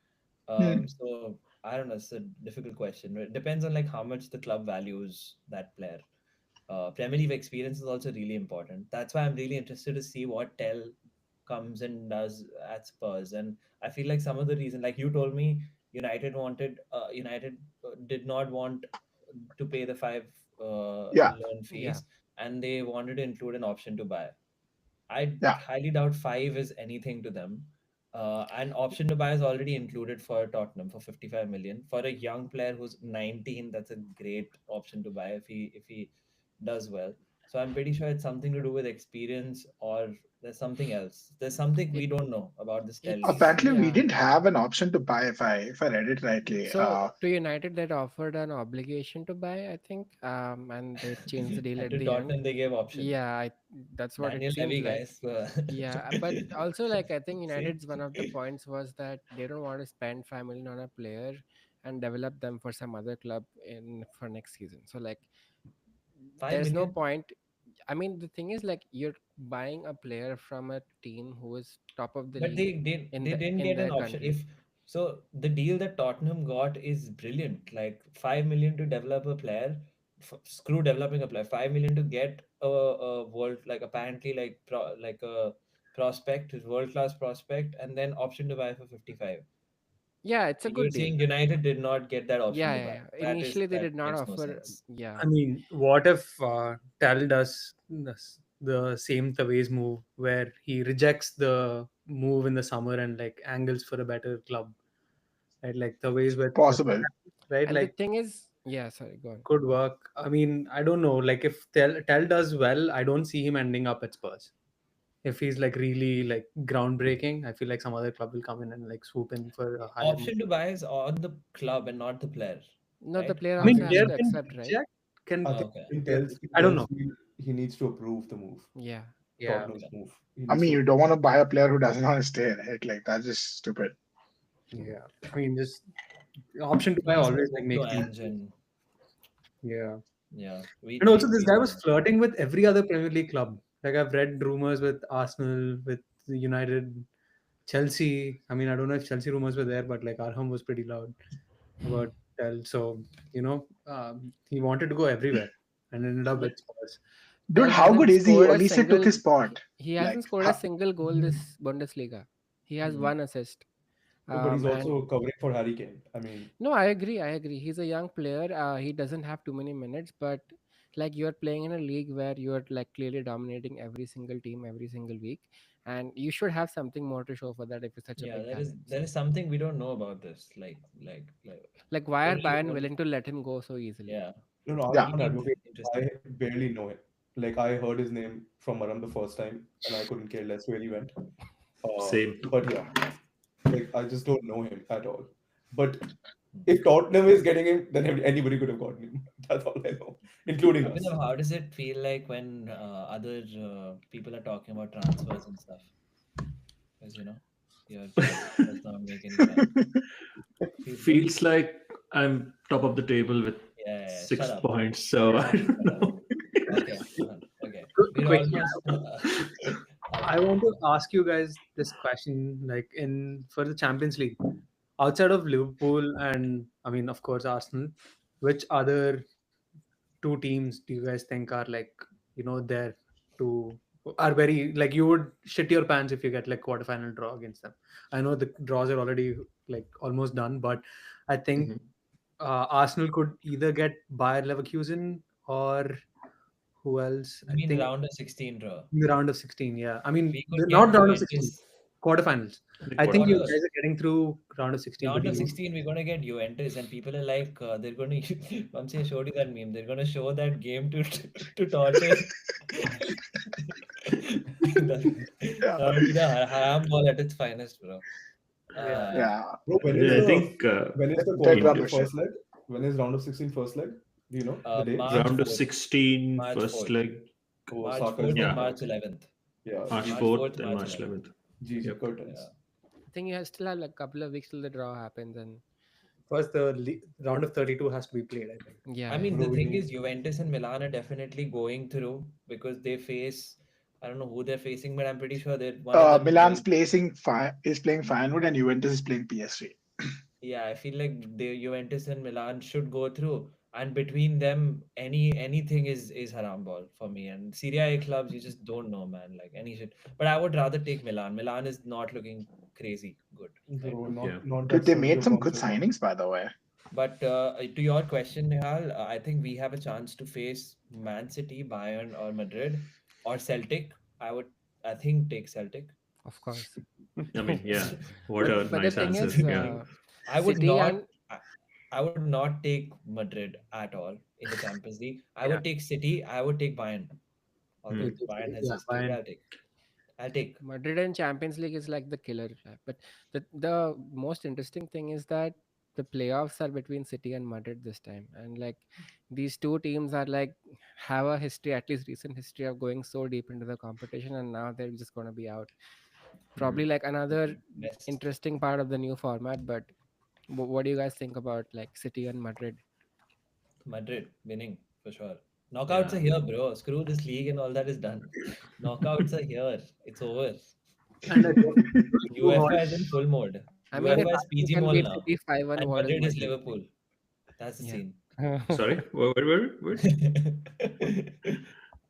Hmm. So I don't know. It's a difficult question. It depends on like how much the club values that player. Premier League experience is also really important. That's why I'm really interested to see what Tell comes and does at Spurs. And I feel like some of the reason, like you told me, United did not want to pay the five Yeah, loan Yeah. fees, and they wanted to include an option to buy. I yeah, highly doubt five is anything to them. And option to buy is already included for Tottenham for 55 million. For a young player who's 19, that's a great option to buy if he does well. So I'm pretty sure it's something to do with experience or there's something else. There's something we It don't know about this Tell it's deal. apparently we yeah. didn't have an option to buy if I read it rightly. So to United that offered an obligation to buy, I think, and they changed the deal And at to the end. Tottenham they gave option. Yeah, that's what it Daniel Levy, seems like. guys. Yeah, but also like I think See, United's one of the points was that they don't want to spend 5 million on a player and develop them for some other club in for next season. So like Five there's no million. point. I mean, the thing is like you're buying a player from a team who is top of the But league they didn't in get their an option. country. If so, the deal that Tottenham got is brilliant. Like 5 million to develop a player. Screw developing a player. 5 million to get a world like apparently like a prospect, world class prospect, and then option to buy for 55. Yeah, it's a You're good deal. saying United did not get that option Yeah, to yeah, buy. yeah. That is Initially they that did not makes no offer. sense. Yeah, I mean, what if Tal does the same Taway's move where he rejects the move in the summer and like angles for a better club, right? Like Taway's with possible. right, and the like thing is, yeah. Sorry, go on. could work. I mean, I don't know. Like if Tel does well, I don't see him ending up at Spurs. If he's like really like groundbreaking, I feel like some other club will come in and like swoop in for a higher Option move. to buy is on the club and not the player, No, the right? player I I mean, also think has player to can accept, right? reject, can I Oh, think okay. yeah. in I don't Tell's know. field, he needs to approve the move. Yeah. Yeah, Tottenham's move. He I needs mean, to. you don't want to buy a player who doesn't want to stay, right? Like that's just stupid. yeah. I mean, just option to He buy needs to always like move to makes things. Ange and Yeah. yeah, we And also, we this we guy don't was know. flirting with every other Premier League club. Like I've read rumors with Arsenal, with United, Chelsea. I mean, I don't know if Chelsea rumors were there, but like Arham was pretty loud about Tel. So he wanted to go everywhere and ended up But with Spurs. Dude, Tell how good hasn't is he? scored a Olise took single. his spot. He Like, hasn't scored a single goal this Bundesliga. He has mm, one assist. But he's And also covering for Harry Kane. I mean, no, I agree. I agree. He's a young player. He doesn't have too many minutes, but like you're playing in a league where you're like clearly dominating every single team every single week, and you should have something more to show for that if you're such a Yeah, big there is talent. there So, is something we don't know about this. like, why are Only Bayern only willing to let him go so easily? yeah. No, no, I'm Yeah. He not needs advocating. I interesting. barely know him. Like I heard his name from Maram the first time, and I couldn't care less where he went. Same. But yeah, like I just don't know him at all. But Hmm. if Tottenham is getting him, then anybody could have gotten him. That's all I know, including us. Abhinav, how does it feel like when other people are talking about transfers and stuff? Because your club does not make any sense. Feels good? Feels like I'm top of the table with Yeah, yeah, yeah. Shut six up. points, so I Actually, don't shut up. know. Okay, okay. We're Quickly, almost. I want to ask you guys this question, like in for the Champions League, outside of Liverpool and I mean, of course, Arsenal, which other two teams do you guys think are like there to are very like you would shit your pants if you get like quarterfinal draw against them? I know the draws are already like almost done, but I think Mhm. Arsenal could either get Bayer Leverkusen or who else? You I mean think round of 16 draw? in the round of 16. Yeah, I mean We could get not round of 16, Juventus. quarterfinals. The I think you Quarters. quarterfinals. guys are getting through round of 16, but Round of you 16, we're gonna get Juventus, and people are like, they're gonna. Once I showed you that meme, they're gonna show that game to to torture. that, Yeah. that would be the haram ball at its finest, bro. yeah. Uh, Yeah. Bro, I think when is the Big Inter, rubbish. first leg? When is round of 16 first leg? Do you know the dates? March round of 4th, 16, March first 4th, leg. Oh, March Saka is 4th, and not Yeah, back. March 11th. Yeah, March March GG. 4th, 4th and March March 11th. 11th. GG Yep. curtains. Yeah. I think you still have like a couple of weeks till the draw happens, and First, the round of 32 has to be played, I think. I yeah, mean, yeah. the Bro, we thing need is, Juventus and Milan are definitely going through because they face. I don't know who they're facing, but I'm pretty sure that one of them is Milan's going. placing is playing Feyenoord and Juventus is playing PSG. Yeah, I feel like the Juventus and Milan should go through, and between them, anything is haram ball for me. And Serie A clubs, you just don't know, man. Like any shit. But I would rather take Milan. Milan is not looking crazy good right bro, now. Yeah. not that Dude, they Sergio made some good Conceição. signings, by the way. But to your question, Nihal, I think we have a chance to face Man City, Bayern, or Madrid, or Celtic. I think, take Celtic. Of course. I mean, yeah. What But a but the nice thing answer. is, Yeah. I would City not. and I, I would not take Madrid at all in the Champions League. I would Yeah, take City. I would take Bayern. Hmm. Although you take Bayern City. has Yeah, history, but Bayern. I'll take. Madrid and Champions League is like the killer club. But the most interesting thing is that the playoffs are between City and Madrid this time, and like these two teams are like have a history, at least recent history of going so deep into the competition, and now they're just gonna be out. Hmm. Probably like another Best interesting part of the new format. But what do you guys think about like City and Madrid? Madrid winning for sure. Knockouts Yeah. are here, bro. Screw this league and all that is done. Knockouts are here. It's over. And I don't too hot. UEFA is in full mode. I mean, UEFA if is you PG can mode beat now, City 5-1, and what is Madrid is Madrid? Liverpool. That's the Yeah. scene. Sorry. What?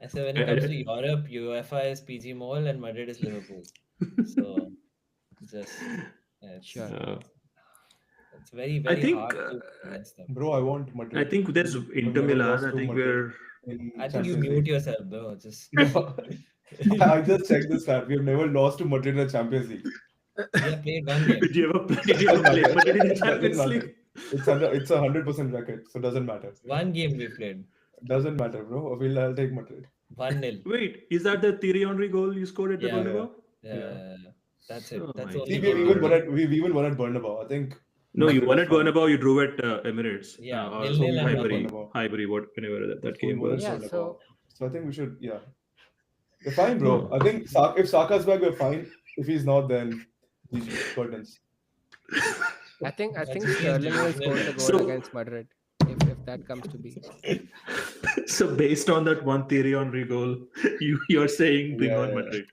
I said when I, it comes to I, Europe, UEFA is PG mole and Madrid is Liverpool. So just it's Sure. it's very I very think hard to against them. Bro, I want I Madrid. think there's We've Inter never Milan. lost I to think Madrid we're in I think you Champions mute League. yourself, bro. Just No, I just checked this stat. We've never lost to Madrid in the Champions League. we have played one game. did you Doesn't ever play matter. Madrid in the Doesn't Champions matter. League? It's 100% record, so doesn't matter. One game we played. Doesn't matter, bro. I'll take Madrid. 1-0. Wait, is that the Thierry Henry goal you scored at the Yeah. Yeah, Bernabeu? yeah. That's it. Oh That's my the See, only game we god. played. we've even won at Bernabeu. I think No, you Madrid won are at fine. Bernabeu. You drew at Emirates Yeah, or 0-0 So we and won at 1-0. Bernabeu. Highbury, whenever that So we game won at was. Yeah. Bernabeu. So So I think we should, yeah. We're fine, bro. Oh. I think if Saka's back, we're fine. If he's not, then GG. Curtains. I think Manchester is Sterling will delusional, score the man. goal So, against Madrid if that comes to be. so based on that one Thierry Henry goal, you're saying bring Yeah, on yeah. Madrid.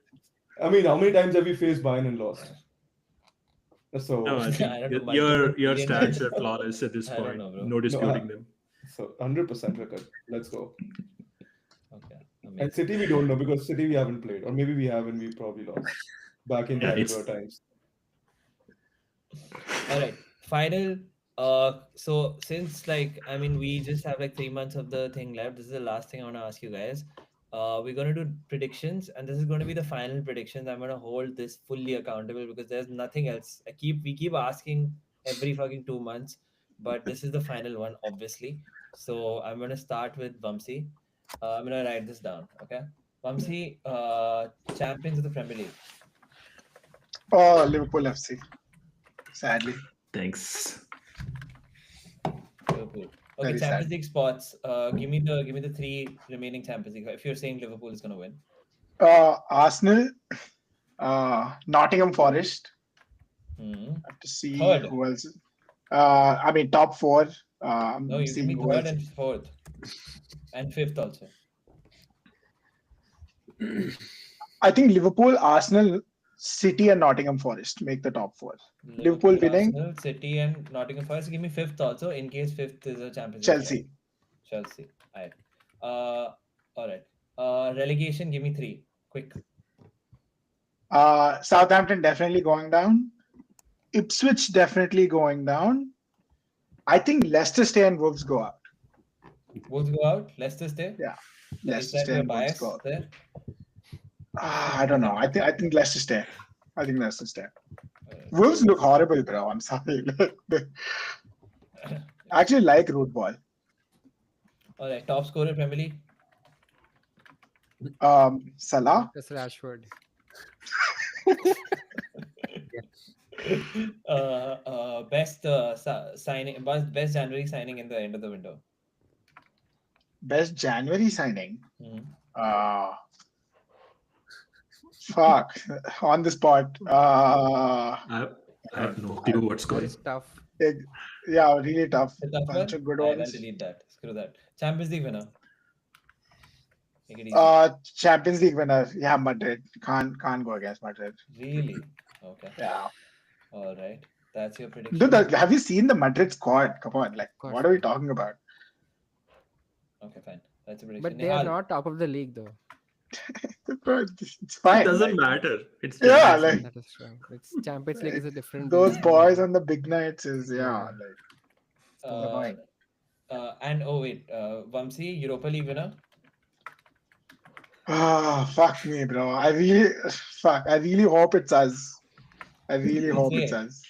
I mean, how many times have we faced Bayern and lost? No, So, I think I don't know, multiple your million stats times. are flawless at this I don't point. know, bro. No no, disputing them. so 100% record. Let's go. Okay, And amazing. City, we don't know because City we haven't played, or maybe we have and we probably lost back in Yeah, Carabao it's times. All right, final. So since like I mean we just have like 3 months of the thing left. This is the last thing I want to ask you guys. We're going to do predictions, and this is going to be the final predictions. I'm going to hold this fully accountable because there's nothing else. We keep asking every fucking 2 months, but this is the final one, obviously. So I'm going to start with Vamsi. I'm going to write this down. Okay, Vamsi, champions of the Premier League. Oh, Liverpool FC. Sadly, Thanks. Liverpool. Okay, very sad. Champions League spots. Give me the three remaining Champions League. If you're saying Liverpool is going to win, Arsenal, Nottingham Forest. hmm. I have to see Third. who else. I mean, top four. No, I'm you give seeing me who third else. and fourth and fifth also. I think Liverpool, Arsenal, City, and Nottingham Forest make the top four. Liverpool Liverpool, winning, Arsenal, City, and Nottingham Forest. Give me fifth also, in case fifth is a Champions League spot. Chelsea. Chelsea. Alright. All right. Relegation. Give me three. Quick. Southampton definitely going down. Ipswich definitely going down. I think Leicester stay and Wolves go out. Wolves go out. Leicester stay. Yeah, Is Leicester that stay your and Wolves go bias out. there? I don't know. I think Leicester stay. I think Leicester stay. Alright. Wolves look horrible, bro. I'm sorry. I actually like root ball. All right. Top scorer Premier League. Salah. Marcus Rashford. Best signing. Best January signing in the end of the window. Best January signing. Hmm. Fuck. On the spot. I have no clue what's That going. is tough. Yeah, really tough. The tough Bunch one. of good Alright, I'll ones. delete that. Screw that. Champions League winner. Make it easy. Champions League winner. Yeah, Madrid. Can't go against Madrid. Really? Okay. Yeah. All right. That's your Dude, prediction. have you seen the Madrid squad? Come on, like, Of course. what are we talking about? Okay, fine. That's your prediction. But they are Nihal. not top of the league though. It's It fine. doesn't like, matter. It's yeah, Champions like League. That is true. It's Champions League is a different those beast. boys on the big nights is Yeah. like Uh, annoying. and oh wait, Vamsi, Europa League winner. Fuck me, bro. I really hope it's us. I really hope it's Say. us.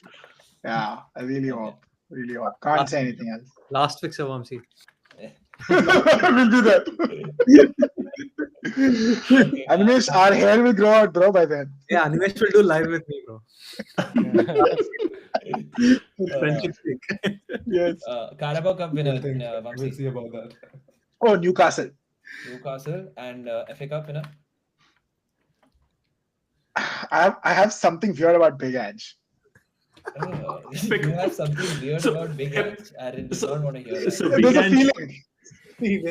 Yeah, I really Okay. hope. Really hope. Can't say anything else. Last fixer, Vamsi. We'll do that. Okay. Animesh, our hair will grow out, bro, by then. Yeah, Animesh will do live with me, bro. Friendship sake. Yes. Carabao Cup winner, We'll think. We'll Vamsi. see about that. Oh, Newcastle. Newcastle and FA Cup winner. I have something weird about Big Edge. You have something weird So- about Big Edge. I did so- not want to hear that. so- There's a Big Ange- feeling.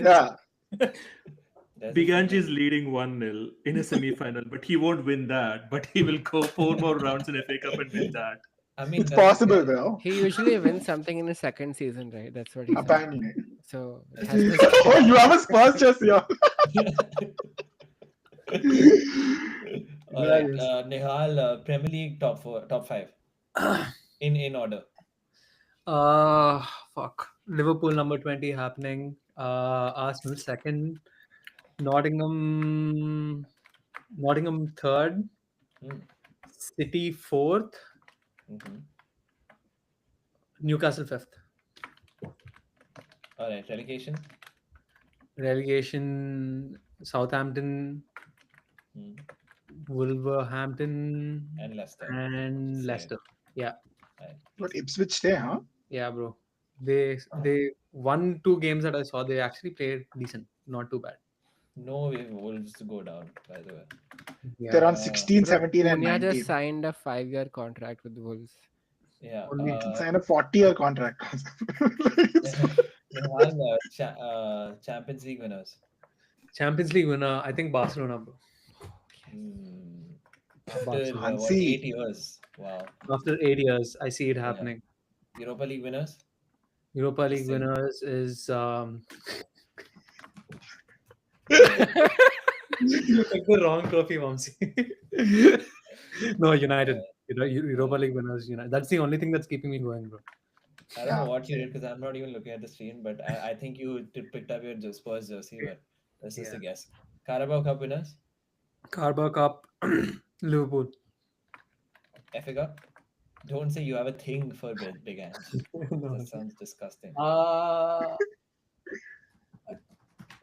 Yeah. There's Big a Ange feeling. is leading 1-0 in a semi-final, but he won't win that. But he will go 4 more rounds in FA Cup and win that. I mean, It's that's possible, fair. bro. He usually wins something in his second season, right? That's what he said. Apparently. So it has to Oh, you have a Spurs jersey on. All right, Nihal, Premier League top five, in order. Fuck. Liverpool number 20 happening. Arsenal second. Nottingham third. Hmm. City fourth. Mhm. Newcastle fifth. All right, relegation. Relegation Southampton, Hmm. Wolverhampton, And Leicester. and Same. Leicester. Yeah, Right. But Ipswich stay, huh? yeah, bro. They won 2 games that I saw. They actually played decent, not too bad. No way Wolves to go down, by the way. Yeah. They're on 16, Bro, 17, and Cunha 19. just signed a 5-year contract with Wolves. Yeah. You can sign a 40-year contract. Nihal, Champions League winners. Champions League winner, I think Barcelona, bro. Hmm. After Barcelona. what, Hansi. 8 years? Wow. After 8 years, I see it happening. Europa League winners. Europa League Same. winners is you took the wrong trophy, Vamsi. No, United. Europa League winners, United. That's the only thing that's keeping me going, bro. I don't know what you did because I'm not even looking at the screen, but I think you picked up your Spurs jersey, but that's just a guess. Carabao Cup winners. Carabao Cup, Liverpool. FA Cup. Don't say you have a thing for Big Ange. No. That sounds disgusting. Uh,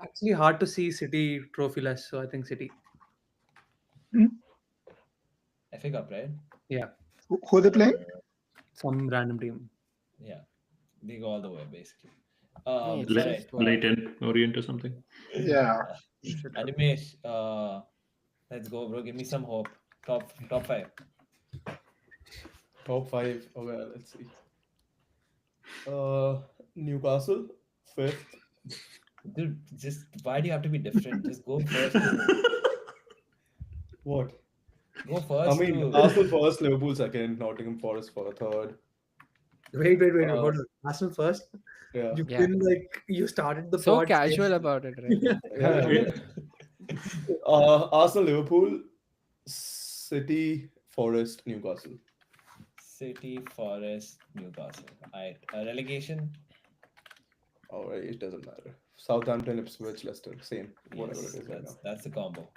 Actually, hard to see City trophyless, so I think City. Hmm? FA Cup, right? Yeah, Who are they playing? Or some random team. yeah, they go all the way basically. It's All Le- right. just what. Leighton Orient or something. Yeah. Should have. Animesh, let's go, bro. Give me some hope. Top five. Top five. Oh, well, let's see. Newcastle, fifth. Dude, just why do you have to be different? Just go first to What? go I first mean, to Arsenal first, Liverpool second, Nottingham Forest for third. Wait. uh, Hold on. Arsenal first. Yeah. You've Yeah. been like you started the So pod saying. casual about it, right? Yeah. Arsenal, Liverpool, City, Forest, Newcastle. City, Forest, Newcastle. Alright. Relegation. All right, it doesn't matter. Southampton, Ipswich, Leicester, same, whatever it Yes, is right now. that's the combo.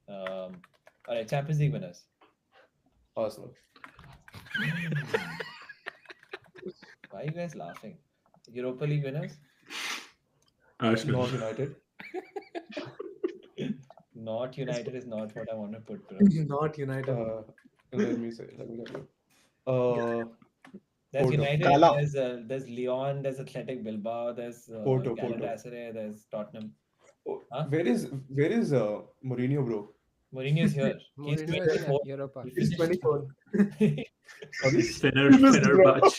All right. Champions League winners. Arsenal. Why are you guys laughing? Europa League winners. Arsenal. Not United. Not United is not what I want to put, bro. Not United. Let me say. Let me tell you. Uh, There's Porto. United. Gala. There's Lyon. There's Athletic Bilbao. There's Porto. Galatasaray. There's Tottenham. Oh, Huh? where is Mourinho, bro? Mourinho's here. He's Mourinho is in 24. Europa. He He's finished. 24. He Sorry. Fenerbahce.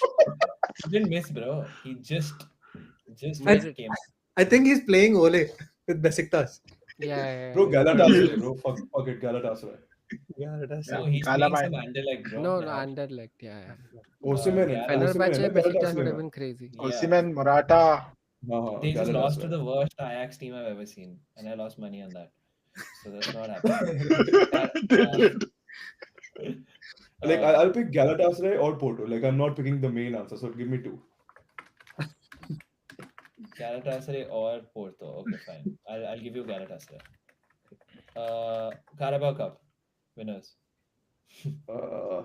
didn't miss, bro. He just Made it. came. I think he's playing Ole with Besiktas. Yeah. Bro, Yeah. Galatasaray, bro. Fuck it, Galatasaray. Yeah, that's No, Yeah. he's Gala playing some man. Anderlecht, bro. No, Yeah. Anderlecht. Yeah. Osimhen, Gala- Osimhen, Fenerbahce, Besiktas would Galatasaray. have been crazy. Yeah. Osimhen, Morata. They just lost to Galatasaray. the worst Ajax team I've ever seen, and I lost money on that. So that's not happening. They did. Like Uh, I'll pick Galatasaray or Porto. Like I'm not picking the main answer, so give me two. Galatasaray or Porto. Okay, fine. I'll give you Galatasaray. Carabao Cup winners. Uh,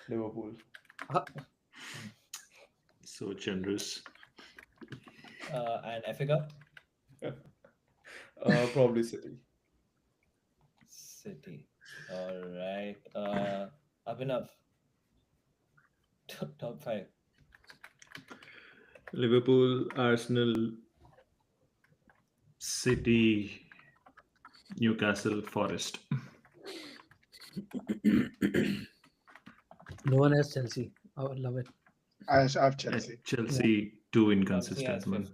Liverpool. So generous. And FA Cup. Probably City. City. All right. Up enough. Top five. Liverpool, Arsenal, City, Newcastle, Forest. No one has Chelsea. I would love it. I have Chelsea. Chelsea, too Chelsea inconsistent, has man. fifth.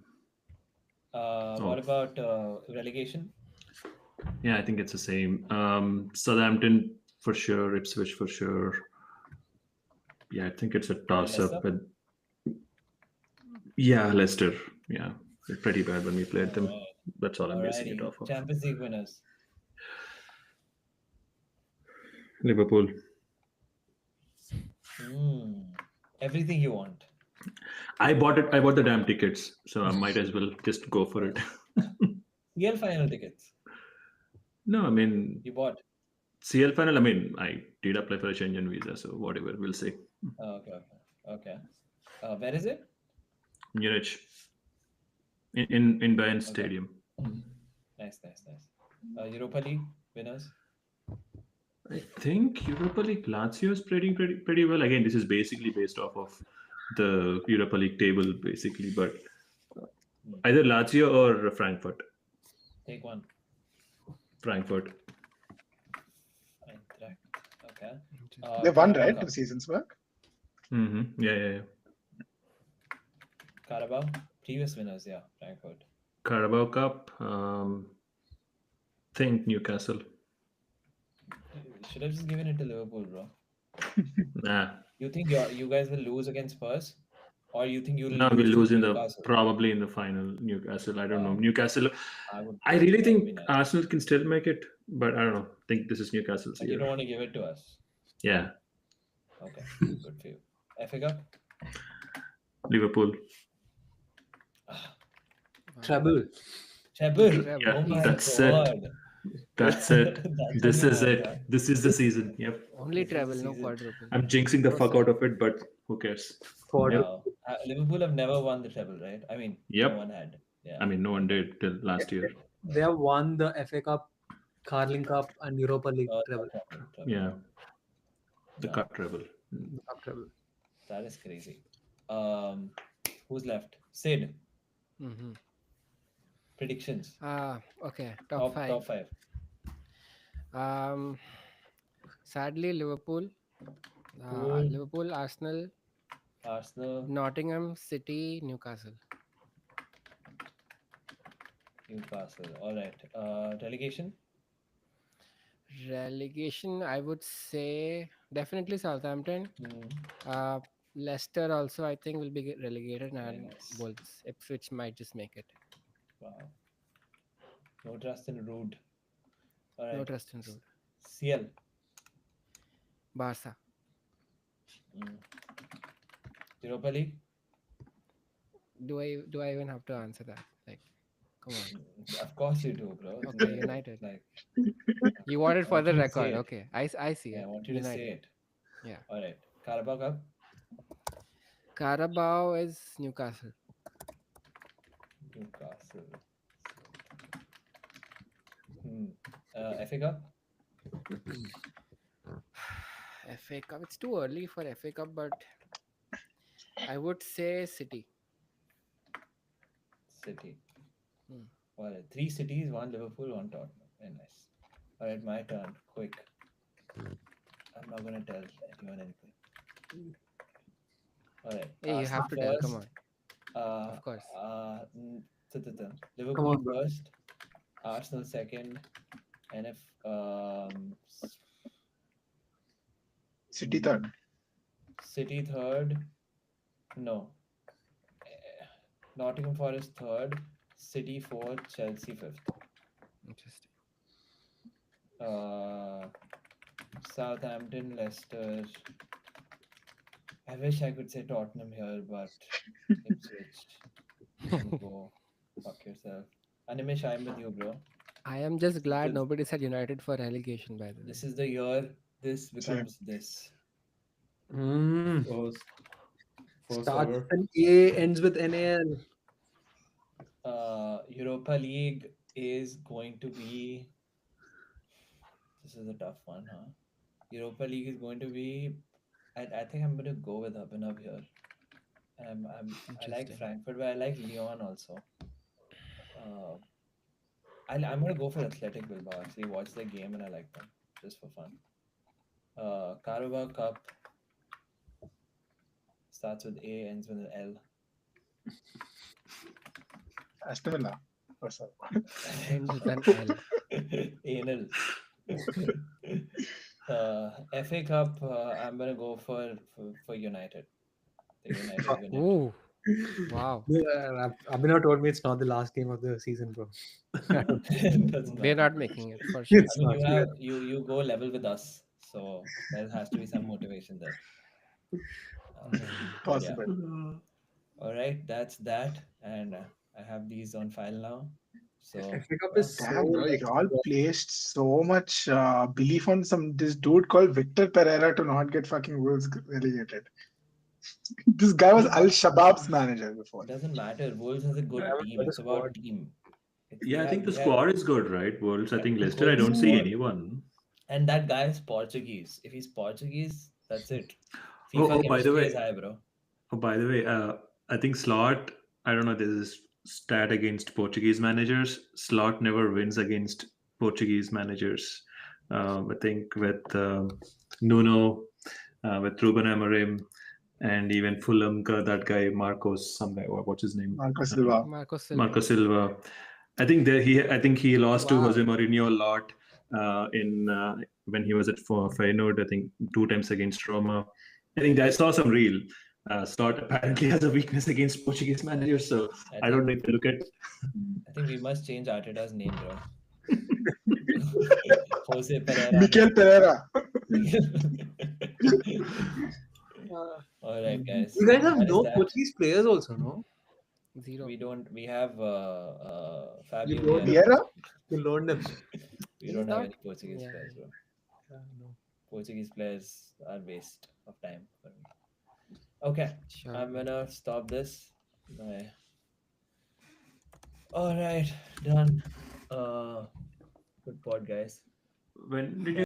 What about relegation? Yeah, I think it's the same. Southampton for sure, Ipswich for sure. Yeah, I think it's a toss Leicester? up. But yeah, Leicester. Yeah, they're pretty bad when we played them. Alright. That's all I'm basing it Alrighty. off of. Champions League winners. Liverpool. Everything you want. I bought it. I bought the damn tickets, so I might as well just go for it. CL final tickets. No, I mean You bought. CL final. I mean, I did apply for a Schengen visa, so whatever. We'll see. Okay. Where is it? Munich. In Bayern Stadium. Nice. Europa League winners. I think Europa League Lazio is pretty well. Again, this is basically based off of the Europa League table, basically, but either Lazio or Frankfurt. Take one. Frankfurt. Eintracht. Okay. They won, Carabao right? Cup. 2 seasons back. Yeah. Carabao. Previous winners, yeah. Frankfurt. Carabao Cup. Think Newcastle. Should have just given it to Liverpool, bro. Nah. You think you guys will lose against Spurs? Or you think you'll No, we'll to lose in the Newcastle? probably in the final. Newcastle. I don't know. Newcastle. would- I really that would be think nice. Arsenal can still make it, but I don't know. I think this is Newcastle's But you year. don't want to give it to us. Yeah. Okay. Good for you. FA Cup? Liverpool. Treble. Treble. Yeah, Oh Treble. my that's it. god. That's it. That's what This you is want, it. huh? This is the season. Yep. Only This is the treble, no season. quadruple. I'm jinxing the So fuck out sad. of it, but who cares? Yep. Quadruple. Wow. Liverpool have never won the treble, right? I mean, no Yep. one had. I Yeah. mean, no one did till last year. They have won the FA Cup, Carling Cup, and Europa League treble. Treble, treble. Yeah, the Wow. cut treble. The cup treble. That is crazy. Um, who's left? Sid. Mm-hmm. Predictions. Okay, top Top five. top five. Um, Sadly, Liverpool, Liverpool, Liverpool, Arsenal, Arsenal, Nottingham, City, Newcastle. Newcastle. All right. Relegation. Relegation, I would say definitely Southampton. Hmm. Uh, Leicester also, I think, will be relegated, Very and nice. Wolves, Ipswich might just make it. Wow. No trust in Rude. All No right. trust in Road. CL. Barca. Hmm. Europa League. Do I even have to answer that? Like, come on. Of course you do, bro. Okay, United. Like, You want it I for want the you to say record. it. Okay, I see Yeah, I it. want you to say United. it. Yeah. All right. Carabao Cup. Carabao is Newcastle. Newcastle. Hmm. FA Cup. FA Cup. It's too early for FA Cup, but I would say City. City. Hmm. All right. 3 cities, 1 Liverpool, 1 Tottenham. Very nice. All right, my turn. Quick. I'm not gonna tell anyone anything. All right. Hey, you have to tell. Come on. Of course. Come Liverpool on, bro. first, Arsenal second, and if City third. City third, no, Nottingham Forest third, City fourth, Chelsea fifth. Interesting. Southampton, Leicester. I wish I could say Tottenham here, but Ipswich. You go fuck yourself. Animesh, I'm with you, bro. I am just glad This, nobody said United for relegation, by the way. this is the year this Same. becomes this. Mm. First, first Starts ever. with an A, ends with NAL. Europa League is going to be. This is a tough one, huh? Europa League is going to be. I think I'm going to go with Abhinav here. I like Interesting. Frankfurt, but I like Lyon also. Uh, I'm going to go for Athletic Bilbao. Actually, watch the game and I like them just for fun. Carabao Cup starts with A, ends with an L. Aston Villa. Oh, sorry. Ends with an L. Anal. FA Cup, I'm gonna go for United. The United win it. Ooh, wow. Abhinav told me it's not the last game of the season, bro. Doesn't They're matter. not making it for sure. I It's mean, not. you go level with us, so there has to be some motivation there. But yeah. Possible. All right, that's that, and I have these on file now. So FA Cup yeah. is so Damn, bro, much. y'all placed so much belief on this dude called Victor Pereira to not get fucking Wolves relegated. This guy was No, Al Shabab's manager before. it doesn't matter. Wolves has a good haven't team. got a It's about squad. team. Yeah, I think the We have squad is good, right? Wolves. I think Leicester. I good don't see squad. anyone. And that guy is Portuguese. If he's Portuguese, that's it. Oh, FIFA by the chemistry is way, high, bro. I think Slot. I don't know. There's this stat against Portuguese managers. Slot never wins against Portuguese managers. I think with Nuno, with Ruben Amorim, and even Fulham, that guy Marcos, some guy. What's his name? Marco Silva. Marco Silva. Marco Silva. I think he lost to Wow. Jose Mourinho a lot in when he was at Feyenoord. I think 2 times against Roma. I think I saw some real. Slot apparently has a weakness against Portuguese managers, so I don't know if you look at. I think we must change Arteta's name, bro. Jose Pereira. Mikel Pereira. All right, guys. You guys have That is no that. Portuguese players also, no? Zero. We don't. We have You Fabio loaned Vieira. him. Vieira? You loaned him. We He's don't have not. any Portuguese Yeah. players, bro. Yeah, no. Portuguese players are waste of time for me. Okay, Sure. I'm gonna stop this. My... All right, done. Good pod, guys. When did you